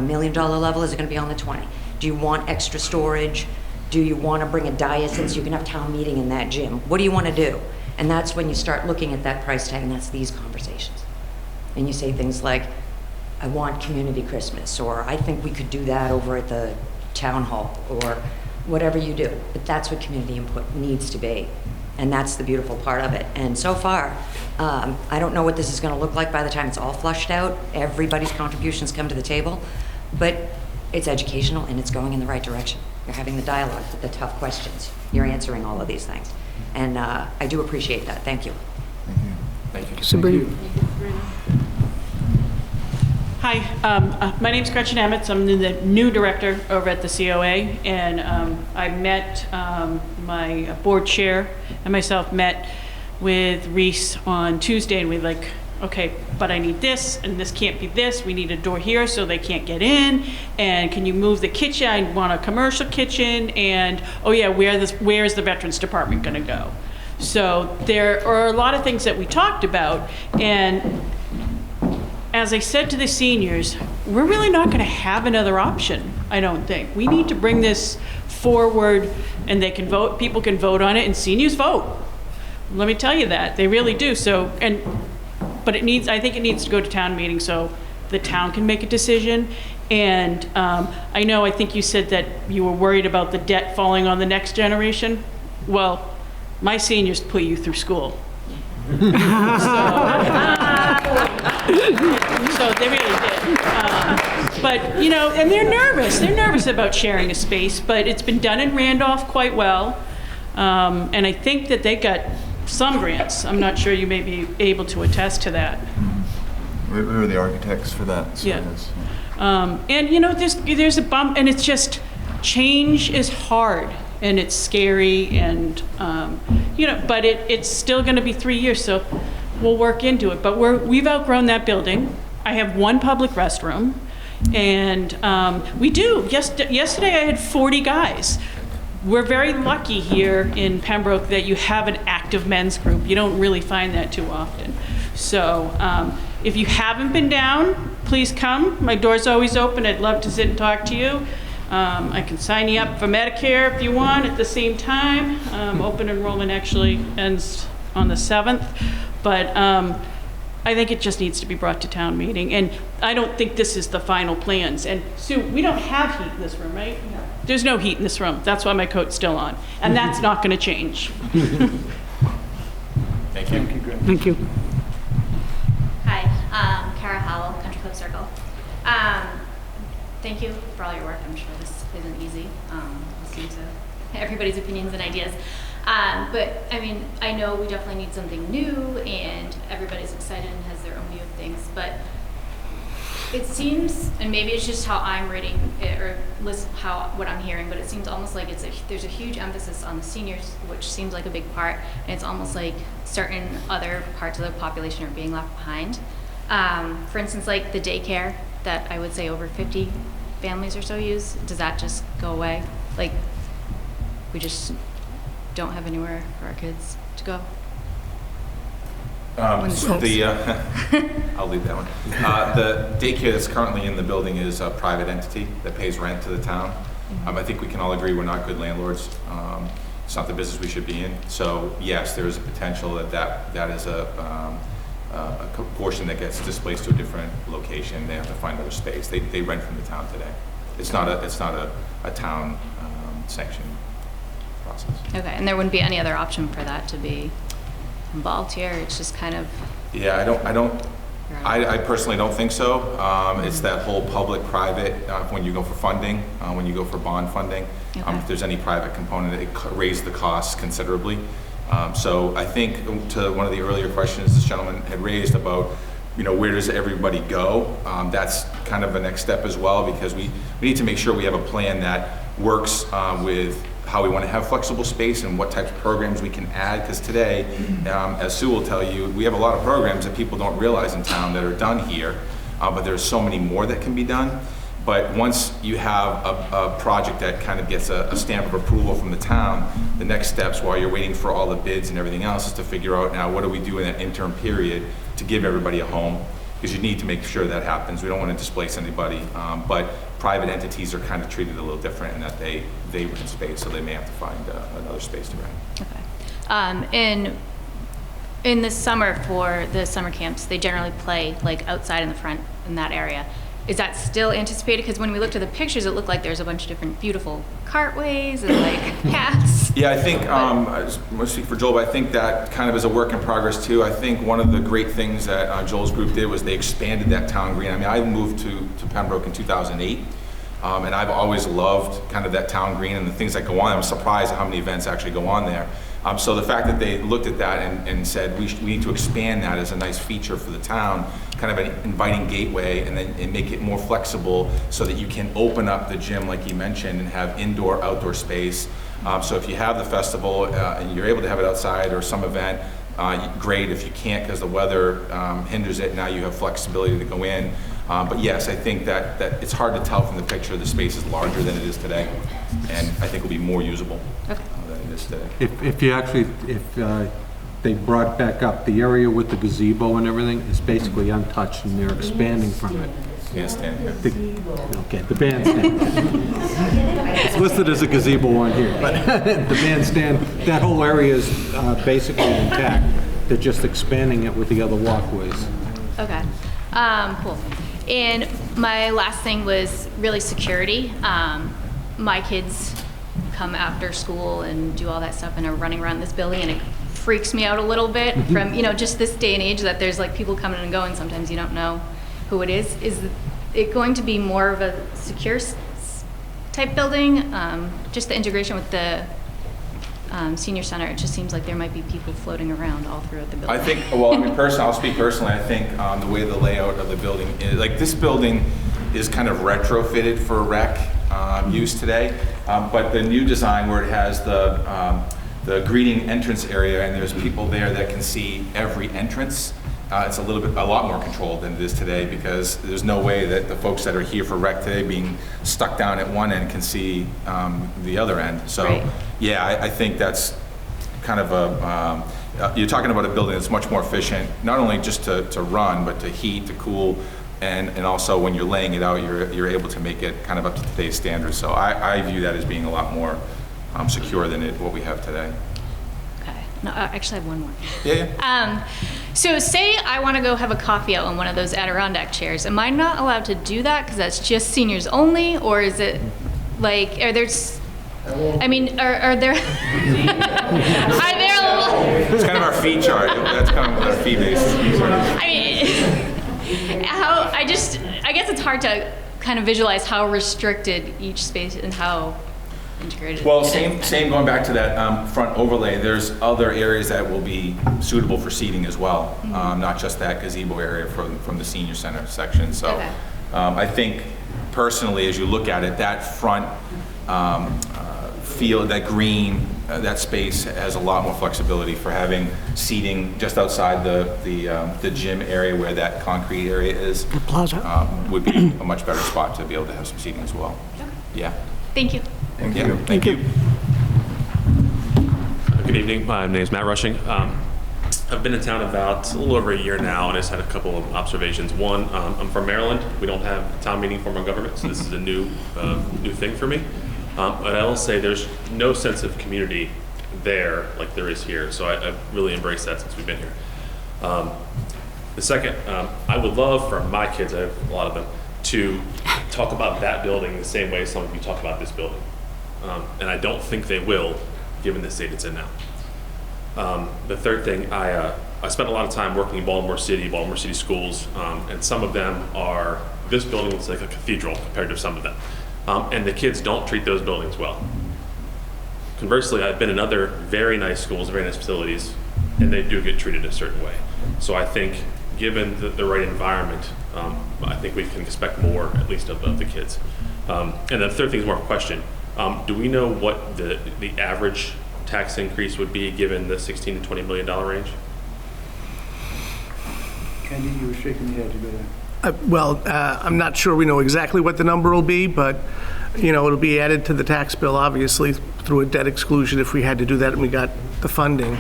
million level? Is it gonna be on the 20? Do you want extra storage? Do you wanna bring a dais in so you can have town meeting in that gym? What do you wanna do? And that's when you start looking at that price tag, and that's these conversations. And you say things like, I want community Christmas, or I think we could do that over at the town hall, or whatever you do. But that's what community input needs to be. And that's the beautiful part of it. And so far, I don't know what this is gonna look like by the time it's all flushed out. Everybody's contributions come to the table, but it's educational and it's going in the right direction. You're having the dialogue, the tough questions. You're answering all of these things. And I do appreciate that. Thank you. Thank you. Sabrina. Hi, my name's Gretchen Emmets. I'm the new director over at the COA, and I met, my board chair and myself met with Reese on Tuesday, and we're like, okay, but I need this, and this can't be this. We need a door here so they can't get in, and can you move the kitchen? I want a commercial kitchen, and oh yeah, where is the Veterans Department gonna go? So there are a lot of things that we talked about, and as I said to the seniors, we're really not going to have another option, I don't think. We need to bring this forward, and they can vote, people can vote on it, and seniors vote. Let me tell you that, they really do. So, but I think it needs to go to town meeting so the town can make a decision. And I think you said that you were worried about the debt falling on the next generation. Well, my seniors put you through school. So they really did. But, and they're nervous. They're nervous about sharing a space, but it's been done in Randolph quite well. And I think that they got some grants. I'm not sure, you may be able to attest to that. We were the architects for that. So Yeah. yes. And there's a bump, and it's just, change is hard, and it's scary, and, but it's still gonna be 3 years, so we'll work into it. But we've outgrown that building. I have one public restroom, and we do. Yesterday I had 40 guys. We're very lucky here in Pembroke that you have an active men's group. You don't really find that too often. So if you haven't been down, please come. My door's always open. I'd love to sit and talk to you. I can sign you up for Medicare if you want at the same time. Open enrollment actually ends on the 7th. But I think it just needs to be brought to town meeting. And I don't think this is the final plans. And Sue, we don't have heat in this room, right? No. There's no heat in this room. That's why my coat's still on. And that's not going to change. Thank you. Thank you. Hi, Kara Howell, Country Club Circle. Thank you for all your work. I'm sure this isn't easy. Listening to everybody's opinions and ideas. But I mean, I know we definitely need something new, and everybody's excited and has their own view of things. But it seems, and maybe it's just how I'm reading it or what I'm hearing, but it seems almost like there's a huge emphasis on the seniors, which seems like a big part, and it's almost like certain other parts of the population are being left behind. For instance, like the daycare that I would say over 50 families or so use, does that just go away? Like, we just don't have anywhere for our kids to go? I'll leave that one. The daycare that's currently in the building is a private entity that pays rent to the town. I think we can all agree we're not good landlords. It's not the business we should be in. So yes, there is a potential that is a portion that gets displaced to a different location. They have to find other space. They rent from the town today. It's not a town sanctioned process. Okay, and there wouldn't be any other option for that to be involved here? It's just kind of... Yeah, I personally don't think so. It's that whole public-private, when you go for funding, when you go for bond funding, if there's any private component, it raises the costs considerably. So I think to one of the earlier questions this gentleman had raised about, where does everybody go? That's kind of a next step as well, because we need to make sure we have a plan that works with how we want to have flexible space and what types of programs we can add, because today, as Sue will tell you, we have a lot of programs that people don't realize in town that are done here, but there's so many more that can be done. But once you have a project that kind of gets a stamp of approval from the town, the next steps while you're waiting for all the bids and everything else is to figure out now what do we do in that interim period to give everybody a home, because you need to make sure that happens. We don't want to displace anybody, but private entities are kind of treated a little different in that they rent space, so they may have to find another space to rent. Okay. In the summer for the summer camps, they generally play like outside in the front in that area. Is that still anticipated? Because when we looked at the pictures, it looked like there's a bunch of different beautiful cartways and like paths. Yeah, I think, I must speak for Joel, but I think that kind of is a work in progress too. I think one of the great things that Joel's group did was they expanded that town green. I mean, I moved to Pembroke in 2008, and I've always loved kind of that town green and the things that go on. I'm surprised at how many events actually go on there. So the fact that they looked at that and said we need to expand that as a nice feature for the town, kind of an inviting gateway, and make it more flexible so that you can open up the gym like you mentioned and have indoor, outdoor space. So if you have the festival and you're able to have it outside or some event, great. If you can't because the weather hinders it, now you have flexibility to go in. But yes, I think that it's hard to tell from the picture the space is larger than it is today, and I think will be more usable than it is today. If they brought back up the area with the gazebo and everything, is basically untouched, and they're expanding from it. Bandstand. The bandstand. It's listed as a gazebo on here, but the bandstand, that whole area is basically intact. They're just expanding it with the other walkways. Okay, cool. And my last thing was really security. My kids come after school and do all that stuff and are running around this building, and it freaks me out a little bit from, just this day and age that there's like people coming and going. Sometimes you don't know who it is. Is it going to be more of a secure type building? Just the integration with the senior center, it just seems like there might be people floating around all throughout the building. I think, I'll speak personally, I think the way the layout of the building is, like this building is kind of retrofitted for rec use today, but the new design where it has the greeting entrance area and there's people there that can see every entrance, it's a lot more controlled than it is today, because there's no way that the folks that are here for rec today being stuck down at one end can see the other end. So right. Yeah, I think that's kind of you're talking about a building that's much more efficient, not only just to run, but to heat, to cool, and also when you're laying it out, you're able to make it kind of up to today's standards. So I view that as being a lot more secure than what we have today. Okay. No, I actually have one more. Yeah. So say I want to go have a coffee out on one of those Adirondack chairs. Am I not allowed to do that because that's just seniors only, or is it like, are there? I mean, are there? It's kind of our fee chart. That's kind of our fee base. I mean, I guess it's hard to kind of visualize how restricted each space and how integrated. Well, same going back to that front overlay, there's other areas that will be suitable for seating as well, not just that gazebo area from the senior center section. So okay. I think personally, as you look at it, that front field, that green, that space has a lot more flexibility for having seating just outside the gym area where that concrete area is. The plaza. Would be a much better spot to be able to have some seating as well. Okay. Yeah. Thank you. Thank you. Thank you. Good evening. My name is Matt Rushing. I've been in town about a little over a year now, and I just had a couple of observations. One, I'm from Maryland. We don't have a town meeting form of government, so this is a new thing for me. But I will say there's no sense of community there like there is here. So I really embrace that since we've been here. The second, I would love for my kids, I have a lot of them, to talk about that building the same way some of you talk about this building. And I don't think they will, given the state it's in now. The third thing, I spent a lot of time working in Baltimore City schools, and some of them are, this building looks like a cathedral compared to some of them. And the kids don't treat those buildings well. Conversely, I've been in other very nice schools, very nice facilities, and they do get treated a certain way. So I think, given the right environment, I think we can expect more, at least of the kids. And the third thing is more of a question. Do we know what the average tax increase would be given the $16 to $20 million range? Andy, you were shaking your head. You better. I'm not sure we know exactly what the number will be, but, it'll be added to the tax bill, obviously, through a debt exclusion if we had to do that and we got the funding.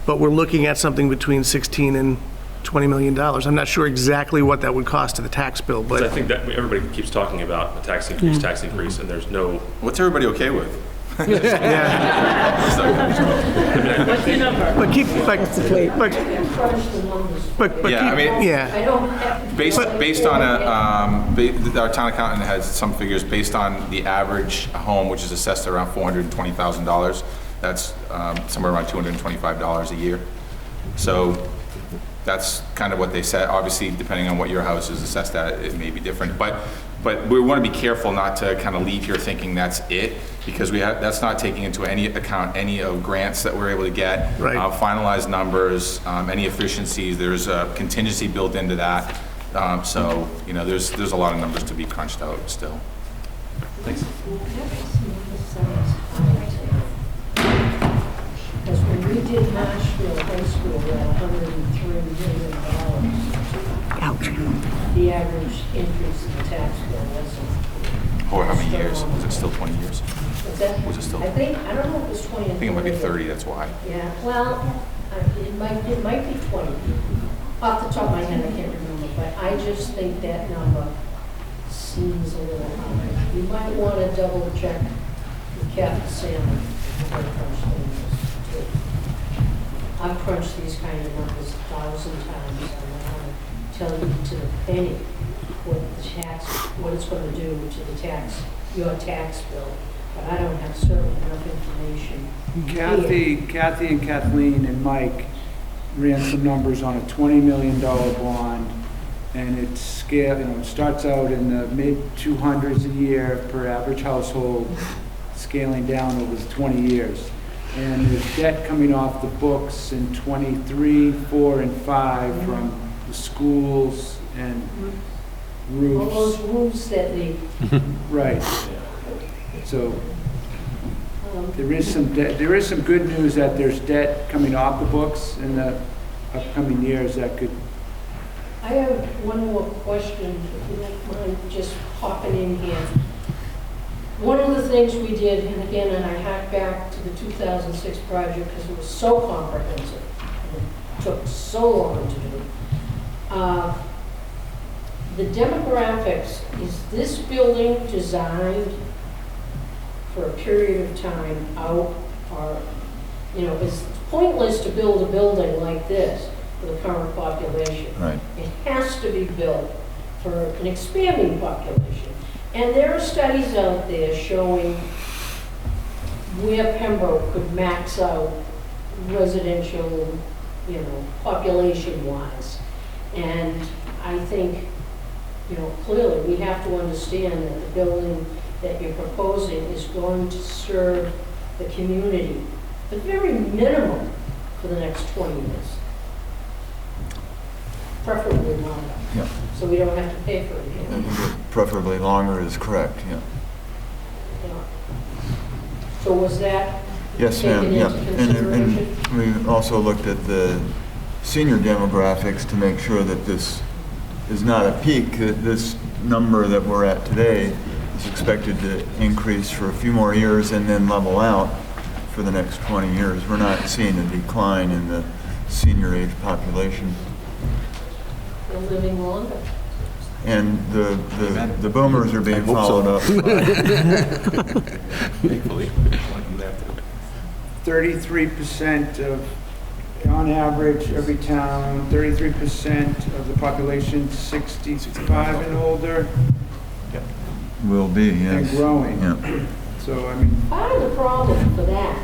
But we're looking at something between $16 and $20 million. I'm not sure exactly what that would cost to the tax bill, but I think that everybody keeps talking about a tax increase, and there's no... What's everybody okay with? What's your number? Based on our town accountant has some figures based on the average home, which is assessed at around $420,000. That's somewhere around $225 a year. So that's kind of what they said. Obviously, depending on what your house is assessed at, it may be different. But we want to be careful not to kind of leave here thinking that's it, because that's not taking into account any of grants that we're able to get, finalized numbers, any efficiencies. There's a contingency built into that. So there's a lot of numbers to be crunched out still. Thanks. Because when we did Nashville High School at $103 million, the average increase in the tax bill wasn't. Or how many years? Was it still 20 years? Was that? Was it still? I don't know if it was 20. I think it might be 30, that's why. Yeah, well, it might be 20. Off the top of my head, I can't remember, but I just think that number seems a little high. You might want to double check with Captain Salmon. I've crunched these kind of numbers 1,000 times, and I want to tell you to the penny what it's going to do to your tax bill, but I don't have certainly enough information. Kathy and Kathleen and Mike ran some numbers on a $20 million bond, and it starts out in the mid 200s a year per average household, scaling down over 20 years. And there's debt coming off the books in 23, 4, and 5 from the schools and roofs. All those roofs that they... Right. So there is some debt. There is some good news that there's debt coming off the books in the upcoming years that could... I have one more question, if you don't mind just hopping in here. One of the things we did, and again, and I hack back to the 2006 project because it was so comprehensive, and it took so long to do. The demographics, is this building designed for a period of time out, or, it's pointless to build a building like this for the current population. Right. It has to be built for an expanding population. And there are studies out there showing where Pembroke could max out residential, population-wise. And I think, clearly we have to understand that the building that you're proposing is going to serve the community, the very minimum, for the next 20 years. Preferably longer. Yeah. So we don't have to pay for it again. Preferably longer is correct, yeah. So was that Yes, taken ma'am, yeah. into consideration? And we also looked at the senior demographics to make sure that this is not a peak. This number that we're at today is expected to increase for a few more years and then level out for the next 20 years. We're not seeing a decline in the senior age population. They're living longer. and the boomers are being followed up. 33% of, on average, every town, 33% of the population 65 and older, Will be, yes. and growing. Yeah. So, I mean, Part of the problem for that,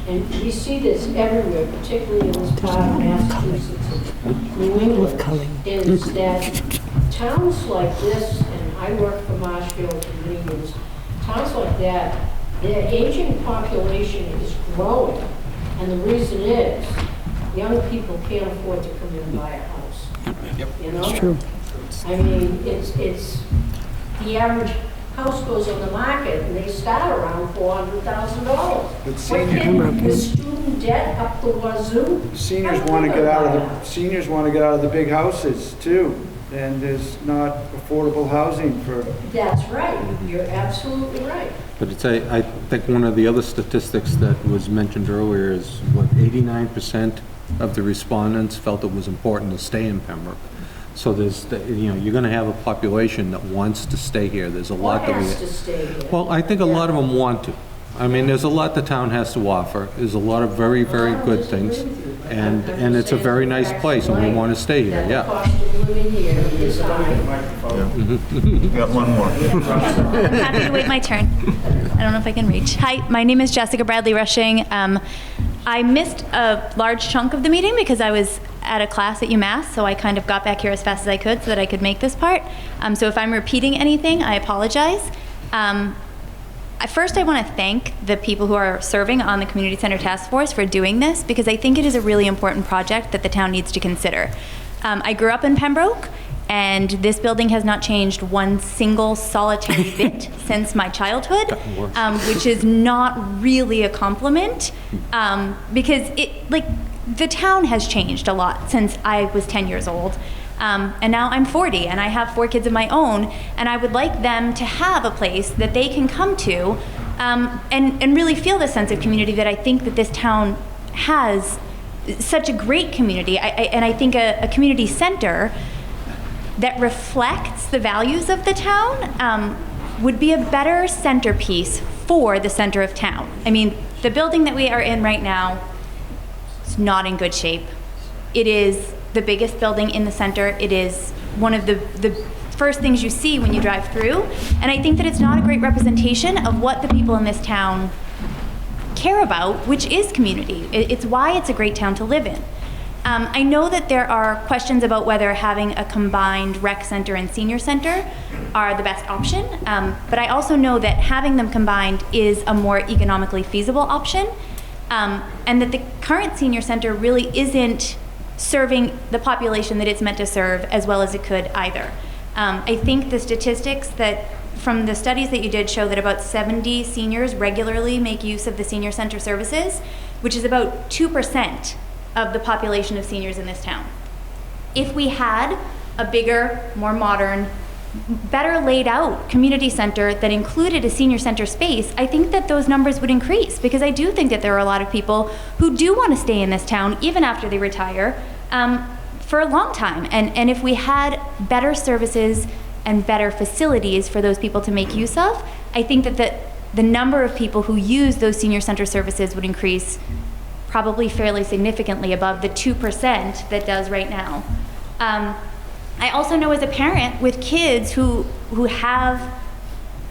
and we see this everywhere, particularly in this part of Massachusetts and New England, is that towns like this, and I worked for Marshfield for many years, towns like that, their aging population is growing. And the reason is, young people can't afford to come in and buy a house. You know? It's true. I mean, it's, the average house goes on the market and they start around $400,000. But seniors, with student debt up the wazoo. seniors want to get out of the big houses too, and there's not affordable housing for. That's right. You're absolutely right. But it's, I think one of the other statistics that was mentioned earlier is, what, 89% of the respondents felt it was important to stay in Pembroke. So there's, you're gonna have a population that wants to stay here. There's a lot that we... Has to stay here. Well, I think a lot of them want to. I mean, there's a lot the town has to offer. There's a lot of very, very good things. And it's a very nice place, and we want to stay here, The yeah. cost of living here is high. Got one more. I'm happy to wait my turn. I don't know if I can reach. Hi, my name is Jessica Bradley Rushing. I missed a large chunk of the meeting because I was at a class at UMass, so I kind of got back here as fast as I could so that I could make this part. So if I'm repeating anything, I apologize. First, I want to thank the people who are serving on the Community Center Task Force for doing this, because I think it is a really important project that the town needs to consider. I grew up in Pembroke, and this building has not changed one single solitary bit since my childhood, which is not really a compliment, because the town has changed a lot since I was 10 years old. And now I'm 40 and I have 4 kids of my own, and I would like them to have a place that they can come to and really feel the sense of community that I think that this town has. Such a great community, and I think a community center that reflects the values of the town would be a better centerpiece for the center of town. I mean, the building that we are in right now is not in good shape. It is the biggest building in the center. It is one of the first things you see when you drive through. And I think that it's not a great representation of what the people in this town care about, which is community. It's why it's a great town to live in. I know that there are questions about whether having a combined rec center and senior center are the best option, but I also know that having them combined is a more economically feasible option, and that the current senior center really isn't serving the population that it's meant to serve as well as it could either. I think the statistics that from the studies that you did show that about 70 seniors regularly make use of the senior center services, which is about 2% of the population of seniors in this town. If we had a bigger, more modern, better laid out community center that included a senior center space, I think that those numbers would increase, because I do think that there are a lot of people who do want to stay in this town even after they retire for a long time. And if we had better services and better facilities for those people to make use of, I think that the number of people who use those senior center services would increase probably fairly significantly above the 2% that does right now. I also know as a parent with kids who have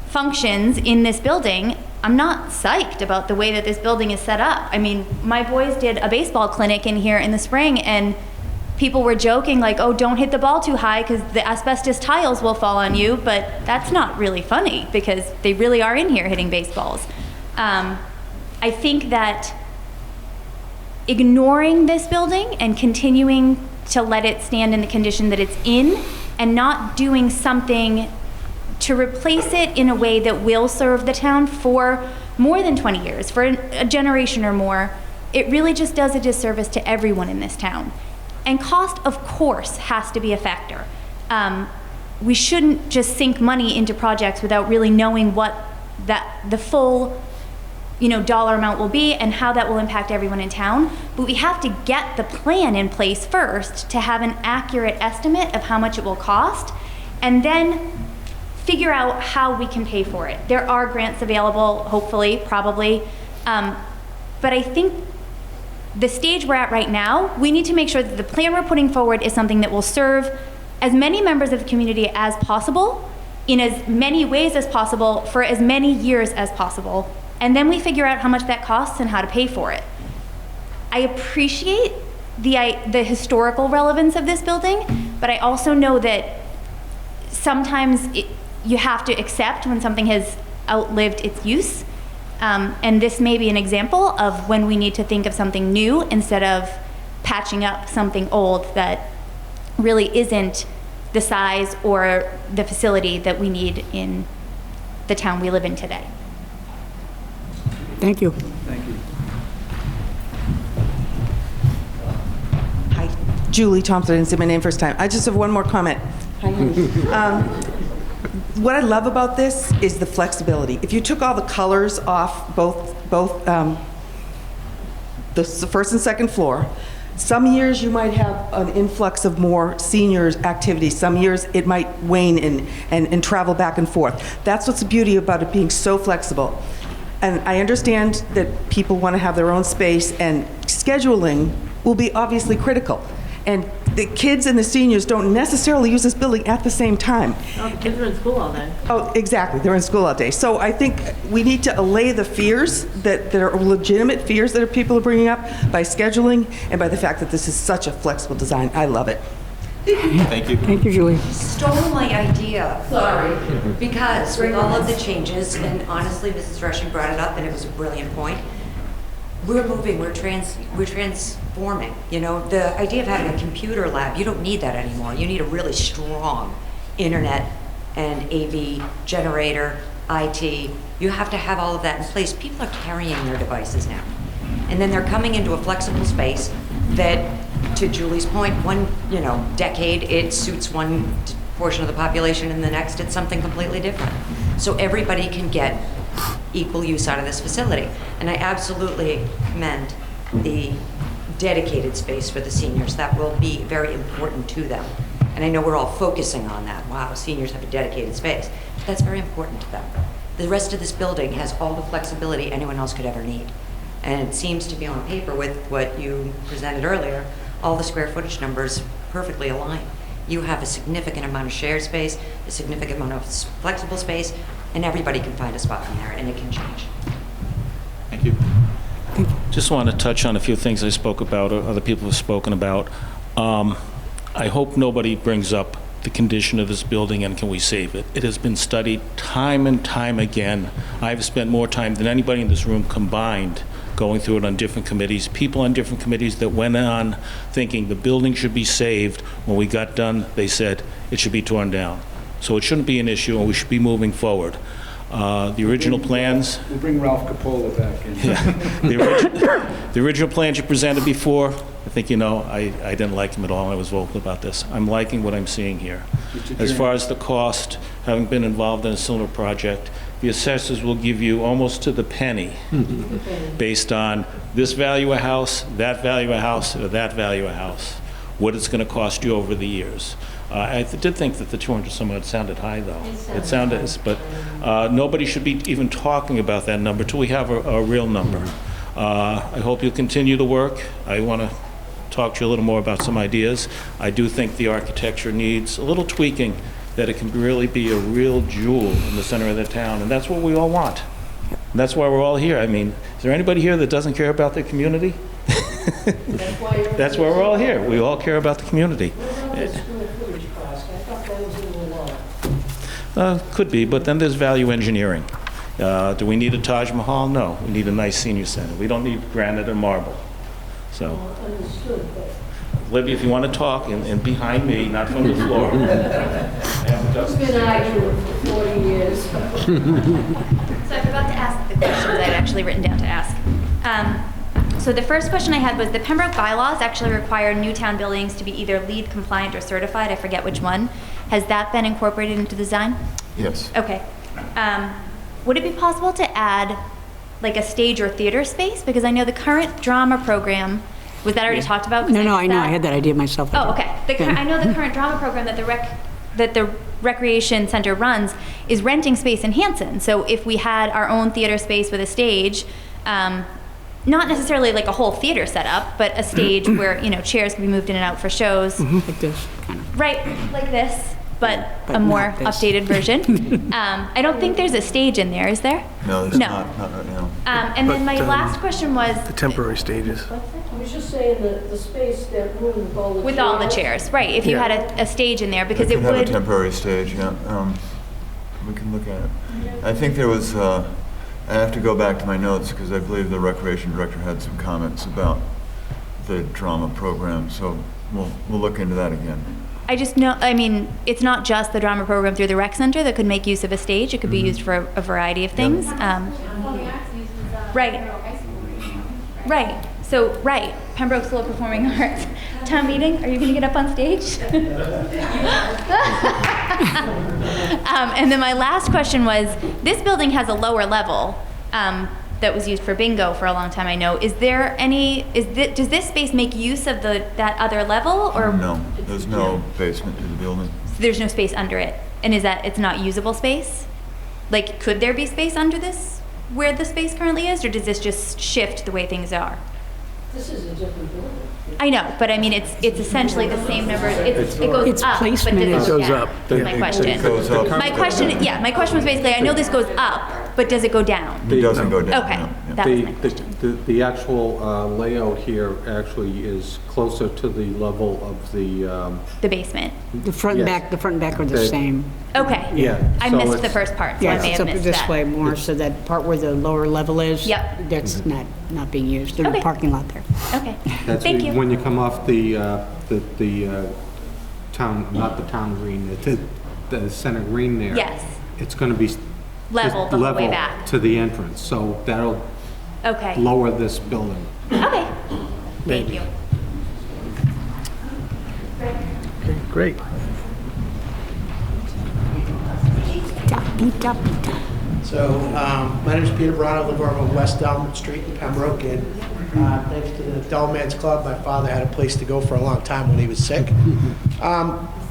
functions in this building, I'm not psyched about the way that this building is set up. I mean, my boys did a baseball clinic in here in the spring, and people were joking like, oh, don't hit the ball too high because the asbestos tiles will fall on you, but that's not really funny because they really are in here hitting baseballs. I think that ignoring this building and continuing to let it stand in the condition that it's in and not doing something to replace it in a way that will serve the town for more than 20 years, for a generation or more, it really just does a disservice to everyone in this town. And cost, of course, has to be a factor. We shouldn't just sink money into projects without really knowing what the full dollar amount will be and how that will impact everyone in town. But we have to get the plan in place first to have an accurate estimate of how much it will cost. and then figure out how we can pay for it. There are grants available, hopefully, probably, but I think the stage we're at right now, we need to make sure that the plan we're putting forward is something that will serve as many members of the community as possible, in as many ways as possible, for as many years as possible. And then we figure out how much that costs and how to pay for it. I appreciate the historical relevance of this building, but I also know that sometimes you have to accept when something has outlived its use. And this may be an example of when we need to think of something new instead of patching up something old that really isn't the size or the facility that we need in the town we live in today. Thank you. Thank you. Hi, Julie Thompson, I didn't say my name first time. I just have one more comment. What I love about this is the flexibility. If you took all the colors off both the first and second floor, some years you might have an influx of more seniors activities. Some years it might wane and travel back and forth. That's what's the beauty about it being so flexible. And I understand that people want to have their own space, and scheduling will be obviously critical. And the kids and the seniors don't necessarily use this building at the same time. Oh, the kids are in school all day. Oh, exactly, they're in school all day. So I think we need to allay the fears that are legitimate fears that people are bringing up by scheduling and by the fact that this is such a flexible design. I love it. Thank you. Thank you, Julie. Stole my idea. Sorry. Because with all of the changes, and honestly, Mrs. Rushing brought it up, and it was a brilliant point, we're moving, we're transforming. You know, the idea of having a computer lab, you don't need that anymore. You need a really strong internet and AV generator, IT. You have to have all of that in place. People are carrying their devices now. And then they're coming into a flexible space that, to Julie's point, one, decade, it suits one portion of the population, and the next it's something completely different. So everybody can get equal use out of this facility. And I absolutely commend the dedicated space for the seniors. That will be very important to them. And I know we're all focusing on that. Wow, seniors have a dedicated space. But that's very important to them. The rest of this building has all the flexibility anyone else could ever need. And it seems to be on paper with what you presented earlier, all the square footage numbers perfectly align. You have a significant amount of shared space, a significant amount of flexible space, and everybody can find a spot in there, and it can change. Thank you. Just want to touch on a few things I spoke about, or other people have spoken about. I hope nobody brings up the condition of this building and can we save it. It has been studied time and time again. I've spent more time than anybody in this room combined going through it on different committees, people on different committees that went on thinking the building should be saved. When we got done, they said it should be torn down. So it shouldn't be an issue, and we should be moving forward. The original plans... We'll bring Ralph Capola back in. Yeah. The original plans you presented before, I think I didn't like them at all, and I was vocal about this. I'm liking what I'm seeing here. As far as the cost, having been involved in a similar project, the assessors will give you almost to the penny based on this value a house, that value a house, or that value a house, what it's going to cost you over the years. I did think that the 200 some odd sounded high, though. It sounded, but nobody should be even talking about that number till we have a real number. I hope you'll continue to work. I want to talk to you a little more about some ideas. I do think the architecture needs a little tweaking, that it can really be a real jewel in the center of the town, and that's what we all want. And that's why we're all here. I mean, is there anybody here that doesn't care about their community? That's why we're all here. We all care about the community. Could be, but then there's value engineering. Do we need a Taj Mahal? No. We need a nice senior center. We don't need granite and marble. So, Libby, if you want to talk, and behind me, not from the floor. It's been arguing for 40 years. So I forgot to ask the questions I'd actually written down to ask. So the first question I had was, the Pembroke bylaws actually require new town buildings to be either LEED compliant or certified. I forget which one. Has that been incorporated into the design? Yes. Okay. Would it be possible to add like a stage or theater space? Because I know the current drama program, was that already talked about? No, I know. I had that idea myself. Oh, okay. I know the current drama program that the rec that the recreation center runs is renting space in Hanson. So if we had our own theater space with a stage, not necessarily like a whole theater setup, but a stage where, you know, chairs can be moved in and out for shows. Like this, kind of. Right, like this, but a more not this. updated version. I don't think there's a stage in there, is there? No, there's not right now. And then my last question was, The temporary stages. I was just saying the space, that room with all the chairs. with all the chairs, right, if you Yeah. had a stage in there, because We it could have a would, temporary stage, yeah. We can look at it. I think there was, I have to go back to my notes because I believe the recreation director had some comments about the drama program, so we'll look into that again. I just know, I mean, it's not just the drama program through the rec center that could make use of a stage, it could be used for a variety of things. Right. Right. So, right, Pembroke School of Performing Arts. Town meeting, are you going to get up on stage? And then my last question was, this building has a lower level that was used for bingo for a long time, I know. Is there any, does this space make use of that other level, or? No, there's no basement to the building. There's no space under it? And is that, it's not usable space? Like, could there be space under this, where the space currently is, or does this just shift the way things are? This is a different building. I know, but I mean, it's essentially the same number, it goes It's up, but does placement it is- go It goes down? up. Is my question. It goes up. My question was basically, I know this goes up, but does it go down? It doesn't go down. Okay, no, yeah. that was my question. The actual layout here actually is closer to the level of the, The basement. The front and Yes. back, the front and back are the The- same. Okay. Yeah, I so missed the it's- first part, so Yeah, I may it's have up missed this that. way more, so that part where the lower level is. Yep. That's not being used. There's Okay. a parking lot there. Okay, that's thank you. when you come off the town, not the town green, the center green there. Yes, It's going to be level the whole way level back. to the entrance, so that'll Okay, lower this building. okay, thank you. Okay, great. So, my name is Peter Brown, I live over on West Elm Street in Pembroke, and thanks to the Dull Man's Club, my father had a place to go for a long time when he was sick.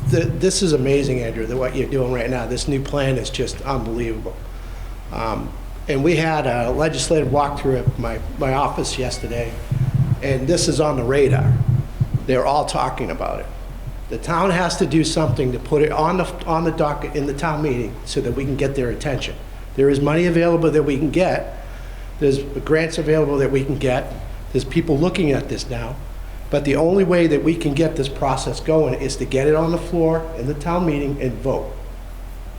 This is amazing, Andrew, that what you're doing right now. This new plan is just unbelievable. And we had a legislative walkthrough at my office yesterday, and this is on the radar. They're all talking about it. The town has to do something to put it on the docket in the town meeting so that we can get their attention. There is money available that we can get. There's grants available that we can get. There's people looking at this now. But the only way that we can get this process going is to get it on the floor in the town meeting and vote.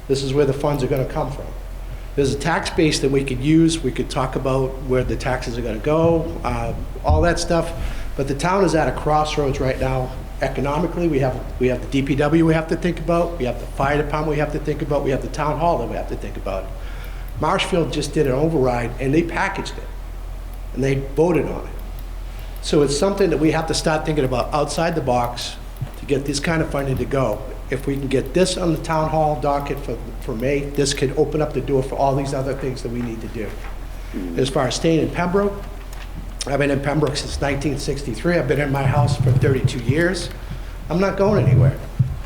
This is where the funds are going to come from. There's a tax base that we could use. We could talk about where the taxes are going to go, all that stuff. But the town is at a crossroads right now. Economically, we have the DPW we have to think about. We have the fire department we have to think about. We have the town hall that we have to think about. Marshfield just did an override, and they packaged it, and they voted on it. So it's something that we have to start thinking about outside the box to get this kind of funding to go. If we can get this on the town hall docket for May, this could open up the door for all these other things that we need to do. As far as staying in Pembroke, I've been in Pembroke since 1963. I've been in my house for 32 years. I'm not going anywhere.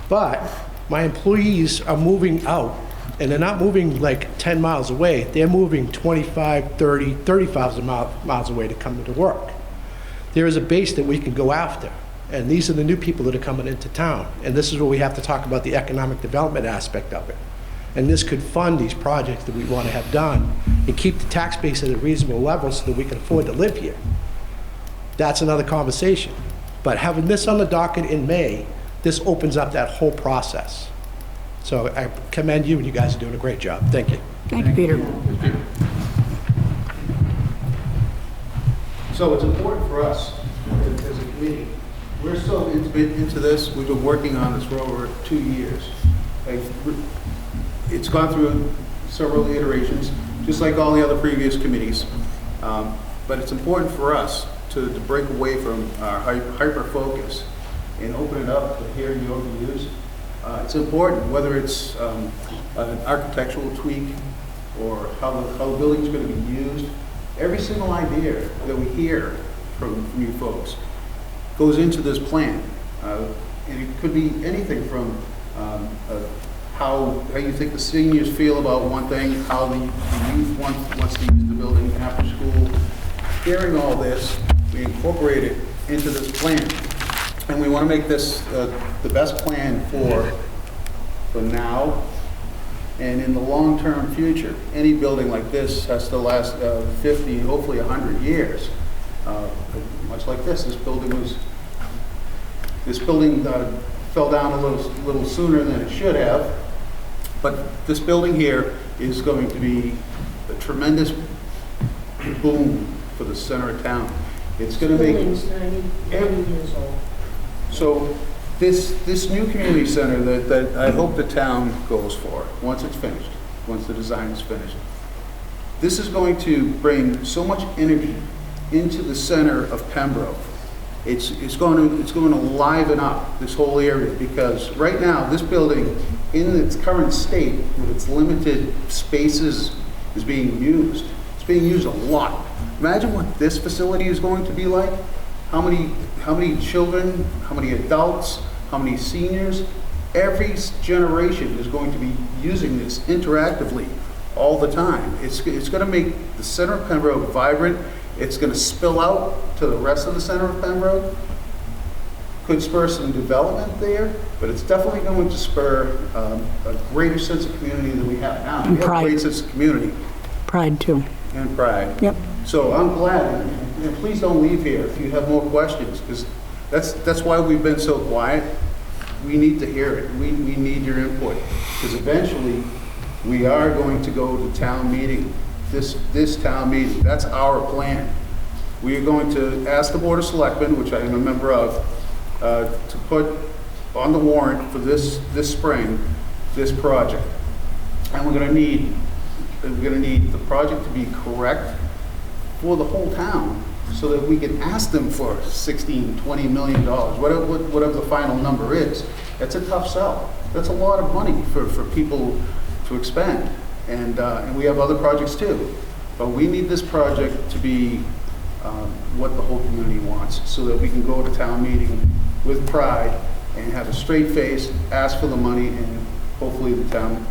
But my employees are moving out, and they're not moving like 10 miles away. They're moving 25, 30, 30,000 miles away to come to work. There is a base that we can go after, and these are the new people that are coming into town. And this is where we have to talk about the economic development aspect of it. And this could fund these projects that we want to have done and keep the tax base at a reasonable level so that we can afford to live here. That's another conversation. But having this on the docket in May, this opens up that whole process. So I commend you, and you guys are doing a great job. Thank you. Thank you, Peter. So it's important for us as a committee. We're so into this, we've been working on this for over 2 years. It's gone through several iterations, just like all the other previous committees. But it's important for us to break away from our hyper-focus and open it up to hear your views. It's important, whether it's an architectural tweak or how the building's going to be used. Every single idea that we hear from you folks goes into this plan. And it could be anything from how you think the seniors feel about one thing, how the youth wants to use the building after school. Hearing all this, we incorporate it into this plan. And we want to make this the best plan for now and in the long-term future. Any building like this has to last 50, hopefully 100 years. Much like this building fell down a little sooner than it should have. But this building here is going to be a tremendous boom for the center of town. It's going to make... Building's 90 years old. So this new community center that I hope the town goes for, once it's finished, once the design is finished, this is going to bring so much energy into the center of Pembroke. It's going to liven up this whole area, because right now this building in its current state with its limited spaces is being used. It's being used a lot. Imagine what this facility is going to be like. How many children, how many adults, how many seniors? Every generation is going to be using this interactively all the time. It's going to make the center of Pembroke vibrant. It's going to spill out to the rest of the center of Pembroke. Could spur some development there, but it's definitely going to spur a greater sense of community than we have now. We have a great sense of community. Pride, too. And pride. Yep. So I'm glad, and please don't leave here if you have more questions, because that's why we've been so quiet. We need to hear it. We need your input, because eventually we are going to go to town meeting. This town meeting, that's our plan. We are going to ask the Board of Selectmen, which I am a member of, to put on the warrant for this spring, this project. And we're going to need the project to be correct for the whole town, so that we can ask them for $16, $20 million, whatever the final number is. That's a tough sell. That's a lot of money for people to expend. And we have other projects too. But we need this project to be what the whole community wants, so that we can go to town meeting with pride and have a straight face, ask for the money, and hopefully the town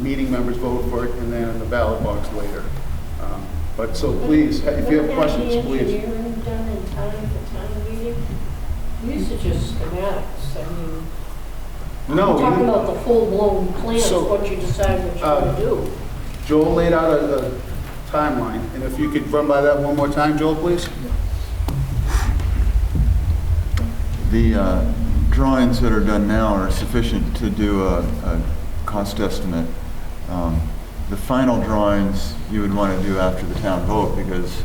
meeting members vote for it, and then in the ballot box later. But so please, if you have questions, please. Engineering done in time for town meeting? These are just schematics, I mean. No. I'm talking about the full-blown plans, what you decide what you're going to do. Joel laid out a timeline, and if you could run by that one more time, Joel, please. The drawings that are done now are sufficient to do a cost estimate. The final drawings you would want to do after the town vote, because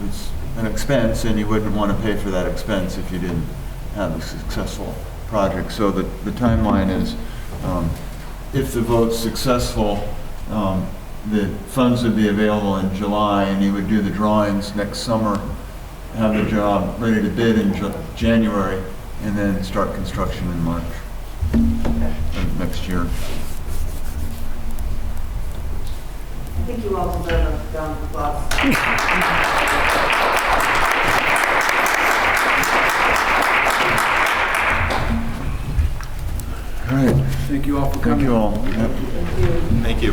it's an expense and you wouldn't want to pay for that expense if you didn't have a successful project. So the timeline is, if the vote's successful, the funds would be available in July, and you would do the drawings next summer, have the job ready to bid in January, and then start construction in March of next year. I think you all deserve a round of applause. All right. Thank you all for coming. Thank you all. Yep. Thank you.